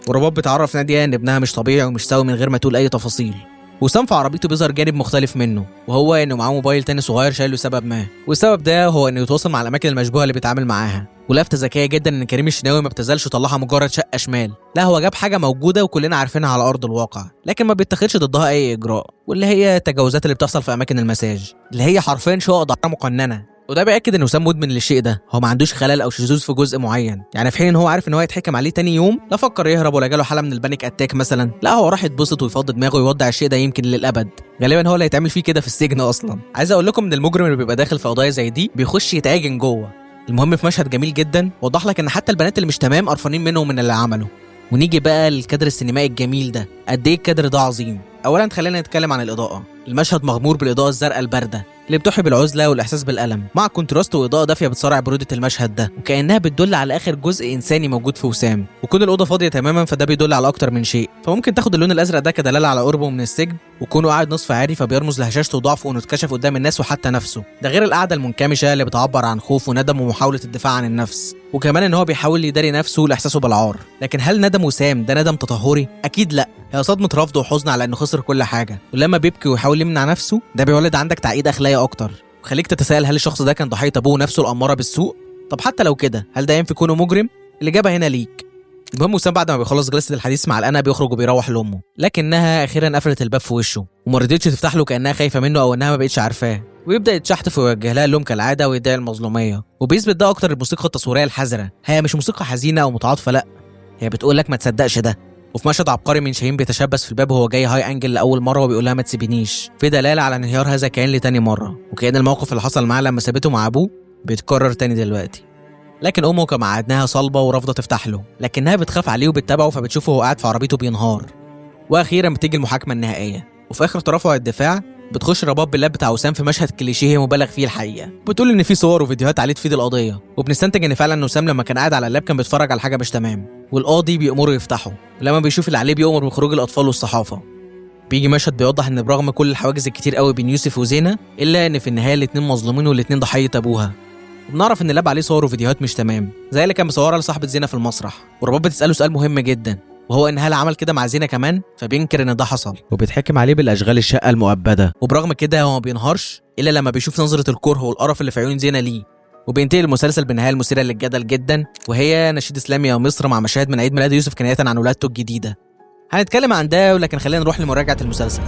ورباب بتعرف ناديه ان ابنها مش طبيعي ومش سوي من غير ما تقول اي تفاصيل. وسام في عربيته بيظهر جانب مختلف منه، وهو انه معاه موبايل تاني صغير شايله سبب ما، والسبب ده هو انه يتواصل مع الاماكن المشبوهه اللي بيتعامل معاها. ولافته ذكيه جدا ان كريم الشناوي ما ابتذلش وطلعها مجرد شقه شمال، لا هو جاب حاجه موجوده وكلنا عارفينها على ارض الواقع، لكن ما بيتاخدش ضدها اي اجراء، واللي هي التجاوزات اللي بتحصل في اماكن المساج اللي هي حرفيا شقق ضعيفه مقننه. وده بيأكد ان وسام مدمن للشيء ده، هو ما عندوش خلل او شذوذ في جزء معين. يعني في حين ان هو عارف ان هو هيتحكم عليه تاني يوم، لا فكر يهرب ولا جاله حاله من البانيك اتاك مثلا، لا هو راح يتبسط ويفضي دماغه ويودع الشيء ده يمكن للابد. غالبا هو اللي هيتعمل فيه كده في السجن اصلا. عايز اقول لكم ان المجرم اللي بيبقى داخل في قضايا زي دي بيخش يتعجن جوه. المهم في مشهد جميل جدا وضح لك ان حتى البنات اللي مش تمام قرفانين منه ومن اللي عمله. ونيجي بقى للكادر السينمائي الجميل ده، قد ايه الكادر ده عظيم. اولا خلينا نتكلم عن الاضاءه. المشهد مغمور بالاضاءه الزرقاء البارده اللي بتوحي بالعزله والاحساس بالالم، مع كونتراست واضاءه دافيه بتصارع بروده المشهد ده، وكانها بتدل على اخر جزء انساني موجود في وسام. وكون الاوضه فاضيه تماما فده بيدل على اكتر من شيء، فممكن تاخد اللون الازرق ده كدلاله على قربه من السجن، وكونه قاعد نصف عاري فبيرمز لهشاشته وضعفه وانه اتكشف قدام الناس وحتى نفسه. ده غير القعده المنكمشه اللي بتعبر عن خوف وندم ومحاوله الدفاع عن النفس، وكمان ان هو بيحاول يداري نفسه لاحساسه بالعار. لكن هل ندم وسام ده ندم تطهري؟ اكيد لا، هي صدمه رفض وحزن على انه خسر كل حاجه. ولما بيبكي ويحاول يمنع نفسه ده بيولد عندك تعقيد اخلاقي اكتر، وخليك تتساءل هل الشخص ده كان ضحيه ابوه نفسه الاماره بالسوء؟ طب حتى لو كده هل ده ينفي كونه مجرم؟ الاجابه هنا ليك. المهم وسام بعد ما بيخلص جلسه الحديث مع الأنا بيخرج وبيروح لامه، لكنها اخيرا قفلت الباب في وشه وما رضيتش تفتح له كانها خايفه منه او انها ما بقتش عارفاه. ويبدا يتشحتف ويوجه لها اللوم كالعاده ويدعي المظلوميه، وبيثبت ده اكتر الموسيقى التصويريه الحذره. هي مش موسيقى حزينه او متعاطفه، لا هي بتقول لك ما تصدقش ده. وفي مشهد عبقري من شاهين بيتشبث في الباب وهو جاي هاي انجل لاول مره وبيقول لها ما تسيبينيش، في دلاله على انهيار هذا الكيان لتاني مره، وكأن الموقف اللي حصل معاه لما سابته مع ابوه بيتكرر تاني دلوقتي. لكن امه كما عادناها صلبه ورافضه تفتح له، لكنها بتخاف عليه وبتتابعه فبتشوفه وهو قاعد في عربيته بينهار. واخيرا بتيجي المحاكمه النهائيه، وفي اخر ترافع الدفاع بتخش رباب باللاب بتاع وسام في مشهد كليشيه مبالغ فيه الحقيقه، بتقول ان في صور وفيديوهات عليه تفيد القضيه، وبنستنتج ان فعلا وسام لما كان قاعد على اللاب كان بيتفرج على حاجه مش تمام، والقاضي بيأمره يفتحه، ولما بيشوف اللي عليه بيأمر بخروج الاطفال والصحافه. بيجي مشهد بيوضح ان برغم كل الحواجز الكتير قوي بين يوسف وزينه الا ان في النهايه الاتنين مظلومين والاتنين ضحيه ابوها. وبنعرف ان اللاب عليه صور وفيديوهات مش تمام زي اللي كان مصورها لصاحبه زينه في المسرح، ورباب بتساله سؤال مهم جدا، وهو ان هل عمل كده مع زينه كمان؟ فبينكر ان ده حصل وبيتحكم عليه بالاشغال الشقه المؤبده. وبرغم كده هو ما بينهارش الا لما بيشوف نظره الكره والقرف اللي في عيون زينه ليه. وبينتهي المسلسل بالنهايه المثيره للجدل جدا، وهي نشيد اسلامي يا مصر مع مشاهد من عيد ميلاد يوسف كنايه عن ولادته الجديده. هنتكلم عن ده، ولكن خلينا نروح لمراجعه المسلسل.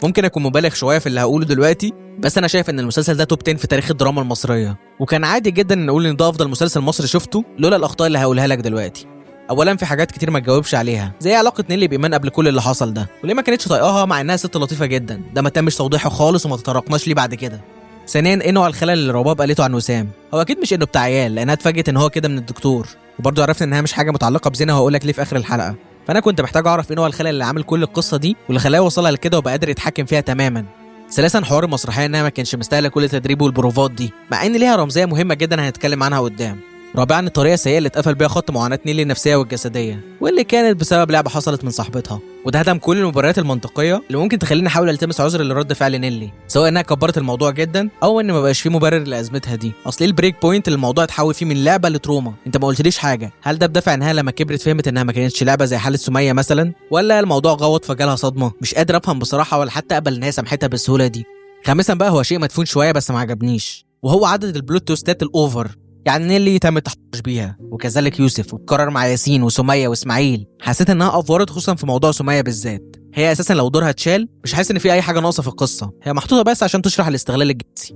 ممكن اكون مبالغ شويه في اللي هقوله دلوقتي، بس انا شايف ان المسلسل ده توب 10 في تاريخ الدراما المصريه، وكان عادي جدا ان اقول ان ده افضل مسلسل مصري شفته لولا الاخطاء اللي هقولها لك دلوقتي. اولا في حاجات كتير ما تجاوبش عليها، زي علاقه نيلي بايمان قبل كل اللي حصل ده، وليه ما كانتش طايقاها مع انها ست لطيفه جدا، ده ما تمش توضيحه خالص وما تطرقناش ليه بعد كده. ثانيا ايه نوع الخلل اللي رباب قالته عن وسام؟ هو اكيد مش انه بتاع عيال، لانها اتفاجئت ان هو كده من الدكتور، وبرضه عرفت انها مش حاجه متعلقه بزنا، وهقول لك ليه في اخر الحلقه. فانا كنت محتاج اعرف ايه نوع الخلل اللي عامل كل القصه دي واللي خلاه يوصلها لكده وبقى قادر يتحكم فيها تماما. ثالثا حوار المسرحيه انها ما كانش مستاهله كل التدريب والبروفات دي، مع ان ليها رمزيه مهمه جدا هنتكلم عنها قدام. رابعا الطريقه السيئه اللي اتقفل بيها خط معاناه نيلي النفسيه والجسديه، واللي كانت بسبب لعبه حصلت من صاحبتها، وده هدم كل المبررات المنطقيه اللي ممكن تخليني احاول التمس عذر لرد فعل نيلي، سواء انها كبرت الموضوع جدا او ان ما بقاش فيه مبرر لازمتها دي. اصل ايه البريك بوينت اللي الموضوع اتحول فيه من لعبه لتروما؟ انت ما قلتليش حاجه، هل ده بدافع انها لما كبرت فهمت انها ما كانتش لعبه زي حاله سميه مثلا، ولا الموضوع غوط فجالها صدمه؟ مش قادر افهم بصراحه، ولا حتى اقبل ان هي سامحتها بالسهوله دي. خامسا بقى هو شيء مدفون شويه بس ما عجبنيش، وهو عدد البلوت تويستات الاوفر. يعني نيلي تم التحرش بيها، وكذلك يوسف، واتكرر مع ياسين وسميه واسماعيل. حسيت انها افورت خصوصا في موضوع سميه بالذات، هي اساسا لو دورها اتشال مش حاسس ان في اي حاجه ناقصه في القصه، هي محطوطه بس عشان تشرح الاستغلال الجنسي.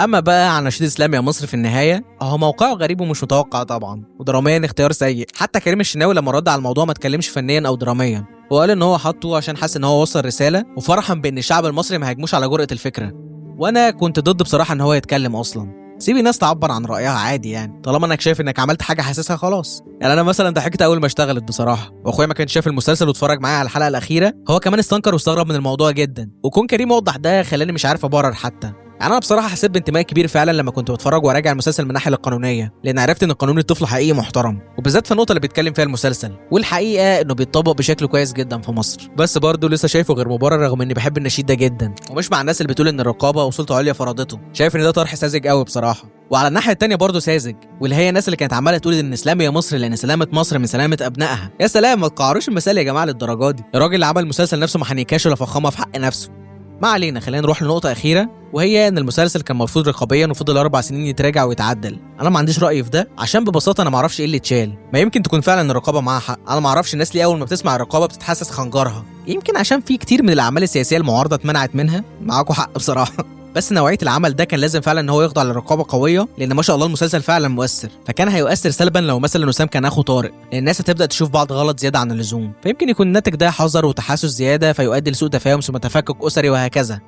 اما بقى عن نشيد اسلام يا مصر في النهايه، اهو موقعه غريب ومش متوقع طبعا، ودراميا اختيار سيء. حتى كريم الشناوي لما رد على الموضوع ما اتكلمش فنيا او دراميا، وقال ان هو حطه عشان حاسس ان هو وصل رساله، وفرحا بان الشعب المصري ما هاجموش على جرأة الفكره. وانا كنت ضد بصراحه ان هو يتكلم اصلا، سيب الناس تعبر عن رايها عادي، يعني طالما انك شايف انك عملت حاجه حاسسها خلاص. يعني انا مثلا ضحكت اول ما اشتغلت بصراحه، واخويا ما كانش شاف المسلسل واتفرج معايا على الحلقه الاخيره، هو كمان استنكر واستغرب من الموضوع جدا، وكون كريم وضح ده خلاني مش عارف ابرر حتى. يعني انا بصراحه حسيت بانتماء كبير فعلا لما كنت بتفرج وراجع المسلسل من الناحيه القانونيه، لان عرفت ان قانون الطفل حقيقي محترم، وبالذات في النقطه اللي بيتكلم فيها المسلسل، والحقيقه انه بيتطبق بشكل كويس جدا في مصر. بس برضه لسه شايفه غير مبرر، رغم اني بحب النشيد ده جدا، ومش مع الناس اللي بتقول ان الرقابه وسلطه عليا فرضته. شايف ان ده طرح ساذج قوي بصراحه. وعلى الناحيه الثانيه برضه ساذج، واللي هي الناس اللي كانت عماله تقول ان اسلام يا مصر لان سلامه مصر من سلامه ابنائها. يا سلام، ما تقعروش المثال يا جماعه للدرجه دي، الراجل اللي عمل المسلسل نفسه ما حنيكاش ولا فخامه في حق نفسه. ما علينا، خلينا نروح لنقطة أخيرة، وهي إن المسلسل كان مرفوض رقابيا وفضل 4 سنين يتراجع ويتعدل. أنا ما عنديش رأي في ده، عشان ببساطة أنا ما أعرفش إيه اللي اتشال. ما يمكن تكون فعلا الرقابة معاها حق، أنا ما أعرفش الناس ليه أول ما بتسمع الرقابة بتتحسس خنجرها. يمكن عشان في كتير من الأعمال السياسية المعارضة اتمنعت منها، معاكوا حق بصراحة. بس نوعيه العمل ده كان لازم فعلا ان هو يخضع لرقابه قويه، لان ما شاء الله المسلسل فعلا مؤثر، فكان هيؤثر سلبا لو مثلا وسام كان اخو طارق، لان الناس هتبدا تشوف بعض غلط زياده عن اللزوم، فيمكن يكون الناتج ده حذر وتحسس زياده فيؤدي لسوء تفاهم ثم تفكك اسري وهكذا.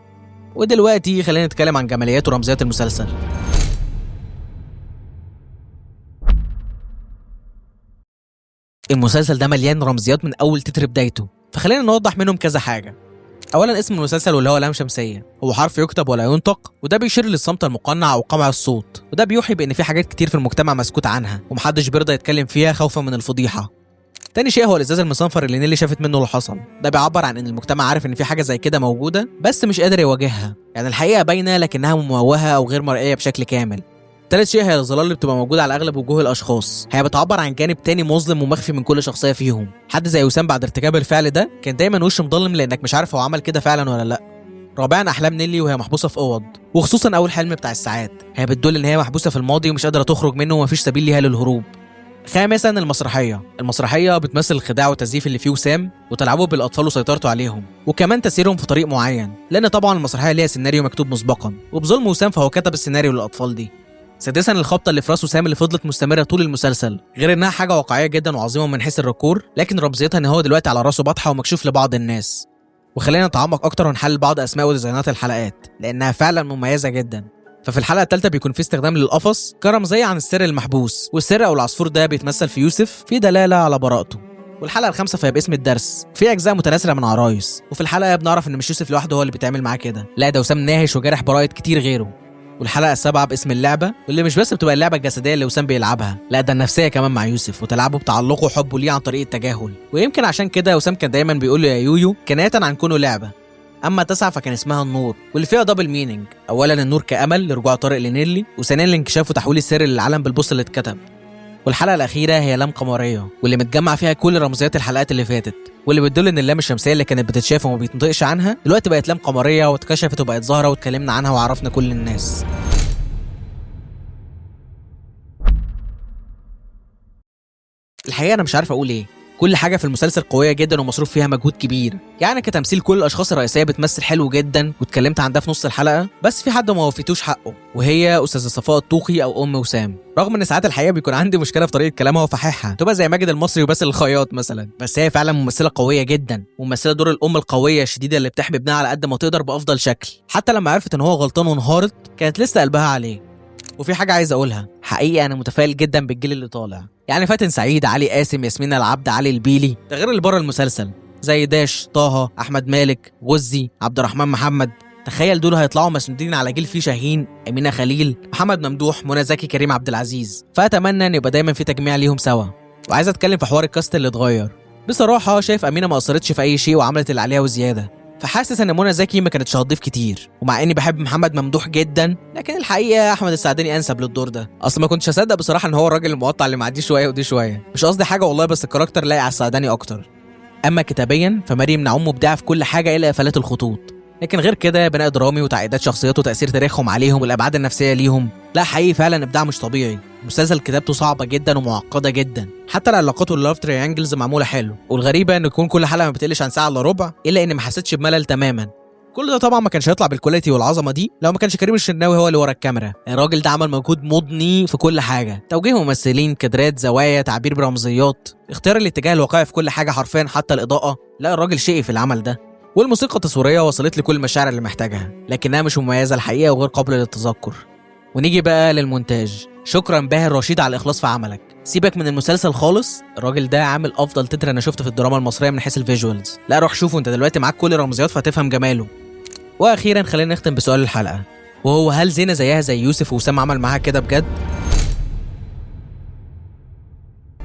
ودلوقتي خلينا نتكلم عن جماليات ورمزيات المسلسل. المسلسل ده مليان رمزيات من اول تتر بدايته، فخلينا نوضح منهم كذا حاجه. اولا اسم المسلسل واللي هو لام شمسيه، هو حرف يكتب ولا ينطق، وده بيشير للصمت المقنع او قمع الصوت، وده بيوحي بان في حاجات كتير في المجتمع مسكوت عنها ومحدش بيرضى يتكلم فيها خوفا من الفضيحه. تاني شيء هو الازاز المصنفر اللي نيلي شافت منه اللي حصل، ده بيعبر عن ان المجتمع عارف ان في حاجه زي كده موجوده بس مش قادر يواجهها، يعني الحقيقه باينه لكنها مموهه او غير مرئيه بشكل كامل. تالت شيء هي الظلال اللي بتبقى موجوده على اغلب وجوه الاشخاص، هي بتعبر عن جانب تاني مظلم ومخفي من كل شخصيه فيهم. حد زي وسام بعد ارتكاب الفعل ده كان دايما وشه مضلم لانك مش عارف هو عمل كده فعلا ولا لا. رابعا احلام نيلي وهي محبوسه في اوض، وخصوصا اول حلم بتاع الساعات، هي بتدل ان هي محبوسه في الماضي ومش قادره تخرج منه ومفيش سبيل ليها للهروب. خامسا المسرحيه بتمثل الخداع والتزييف اللي فيه وسام وتلعبه بالاطفال وسيطرته عليهم، وكمان تسييرهم في طريق معين، لان طبعا المسرحيه ليها سيناريو مكتوب مسبقا، وبظلم وسام فهو كتب السيناريو للاطفال دي. سادسا الخبطه اللي في راس وسام اللي فضلت مستمره طول المسلسل، غير انها حاجه واقعيه جدا وعظيمه من حيث الركور، لكن رمزيتها ان هو دلوقتي على راسه بطحه ومكشوف لبعض الناس. وخلينا نتعمق اكتر ونحلل بعض اسماء وديزاينات الحلقات لانها فعلا مميزه جدا. ففي الحلقه الثالثه بيكون في استخدام للقفص كرمزيه عن السر المحبوس، والسر او العصفور ده بيتمثل في يوسف في دلاله على براءته. والحلقه الخامسه فهي باسم الدرس، في اجزاء متناثره من عرايس، وفي الحلقه بنعرف ان مش يوسف لوحده هو اللي بيتعامل معاه كده، لا ده وسام ناهش وجارح براءه كتير غيره. والحلقه السابعه باسم اللعبه، واللي مش بس بتبقى اللعبه الجسديه اللي وسام بيلعبها، لا ده النفسيه كمان مع يوسف وتلعبه بتعلقه وحبه ليه عن طريق التجاهل، ويمكن عشان كده وسام كان دايما بيقول له يا يويو كنايه عن كونه لعبه. اما 9 فكان اسمها النور، واللي فيها دبل مينينج، اولا النور كامل لرجوع طارق لنيلي، وثانيا لانكشاف وتحويل السر للعالم بالبوست اللي اتكتب. والحلقه الاخيره هي لام قمريه، واللي متجمع فيها كل رمزيات الحلقات اللي فاتت، واللي بتدل ان اللام الشمسيه اللي كانت بتتشاف وما بيتنطقش عنها دلوقتي بقت لام قمريه واتكشفت وبقت ظاهره واتكلمنا عنها وعرفنا كل الناس. الحقيقه انا مش عارف اقول ايه، كل حاجه في المسلسل قويه جدا ومصروف فيها مجهود كبير، يعني كتمثيل كل الاشخاص الرئيسيه بتمثل حلو جدا واتكلمت عن ده في نص الحلقه. بس في حد ما وفيتوش حقه، وهي استاذه صفاء الطوخي او ام وسام. رغم ان ساعات الحقيقه بيكون عندي مشكله في طريقه كلامها وفحاحها، تبقى زي ماجد المصري وباسل الخياط مثلا، بس هي فعلا ممثله قويه جدا وممثله دور الام القويه الشديده اللي بتحمي ابنها على قد ما تقدر بافضل شكل. حتى لما عرفت ان هو غلطان وانهارت كانت لسه قلبها عليه. وفي حاجه عايز اقولها، حقيقي انا متفائل جدا بالجيل اللي طالع، يعني فاتن سعيد، علي قاسم، ياسمين العبد، علي البيلي، ده غير اللي بره المسلسل زي داش، طه، احمد مالك، غزي، عبد الرحمن محمد. تخيل دول هيطلعوا مسنودين على جيل فيه شاهين، امينه خليل، محمد ممدوح، منى زكي، كريم عبد العزيز. فاتمنى ان يبقى دايما في تجميع ليهم سوا. وعايز اتكلم في حوار الكاست اللي اتغير. بصراحه شايف امينه ما قصرتش في اي شيء وعملت اللي عليها وزياده، فحاسس ان منى زكي ما كانتش هتضيف كتير. ومع اني بحب محمد ممدوح جدا، لكن الحقيقه احمد السعداني انسب للدور ده. اصلا ما كنتش هصدق بصراحه ان هو الراجل المقطع اللي معدي شويه ودي شويه. مش قصدي حاجه والله، بس الكاركتر لايق على السعداني اكتر. اما كتابيا فمريم نعوم مبدعه في كل حاجه الا قفلات الخطوط، لكن غير كده بناء درامي وتعقيدات شخصيات وتاثير تاريخهم عليهم والابعاد النفسيه ليهم، لا حقيقي فعلا ابداع مش طبيعي. مسلسل كتابته صعبه جدا ومعقده جدا، حتى العلاقات واللاف تريانجلز معموله حلو. والغريبه ان يكون كل حلقه ما بتقلش عن ساعه الا ربع، الا اني ما حسيتش بملل تماما. كل ده طبعا ما كانش هيطلع بالكواليتي والعظمه دي لو ما كانش كريم الشناوي هو اللي ورا الكاميرا. الراجل ده عمل مجهود مضني في كل حاجه، توجيه ممثلين، كادرات، زوايا، تعبير برمزيات، اختيار الاتجاه الواقعي في كل حاجه حرفيا حتى الاضاءه. لا الراجل شقي في العمل ده. والموسيقى التصويريه وصلت لي كل المشاعر اللي محتاجها، لكنها مش مميزه الحقيقه وغير قابله للتذكر. ونيجي بقى للمونتاج. شكرا باهر رشيد على الاخلاص في عملك. سيبك من المسلسل خالص، الراجل ده عامل افضل تتر انا شفته في الدراما المصريه من حيث الفيجوالز. لا روح شوفه، انت دلوقتي معاك كل الرمزيات فهتفهم جماله. واخيرا خلينا نختم بسؤال الحلقه، وهو هل زينه زيها زي يوسف وسام عمل معاها كده بجد؟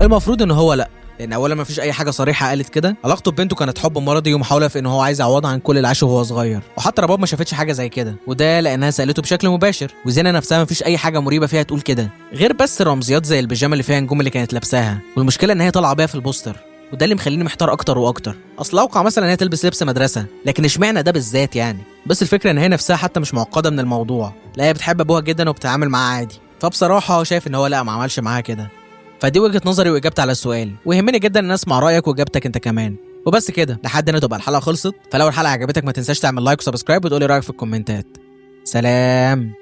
المفروض ان هو لا، لان اولا ما فيش اي حاجه صريحه قالت كده. علاقته ببنته كانت حب مرضي ومحاوله في ان هو عايز يعوضها عن كل اللي عاشه وهو صغير، وحتى رباب ما شافتش حاجه زي كده، وده لانها سالته بشكل مباشر. وزينه نفسها ما فيش اي حاجه مريبه فيها تقول كده، غير بس رمزيات زي البيجامه اللي فيها نجوم اللي كانت لابساها، والمشكله ان هي طالعه بيها في البوستر. وده اللي مخليني محتار اكتر واكتر. اصل اوقع مثلا ان هي تلبس لبس مدرسه، لكن اشمعنى ده بالذات يعني؟ بس الفكره ان هي نفسها حتى مش معقده من الموضوع، لا هي بتحب ابوها جدا وبتتعامل معاه عادي. فبصراحه شايف ان هو لا ما عملش معاها كده. فدي وجهه نظري واجابتي على السؤال، ويهمني جدا ان اسمع رايك واجابتك انت كمان. وبس كده، لحد هنا تبقى الحلقه خلصت. فلو الحلقه عجبتك ما تنساش تعمل لايك وسبسكرايب وتقولي رايك في الكومنتات. سلام.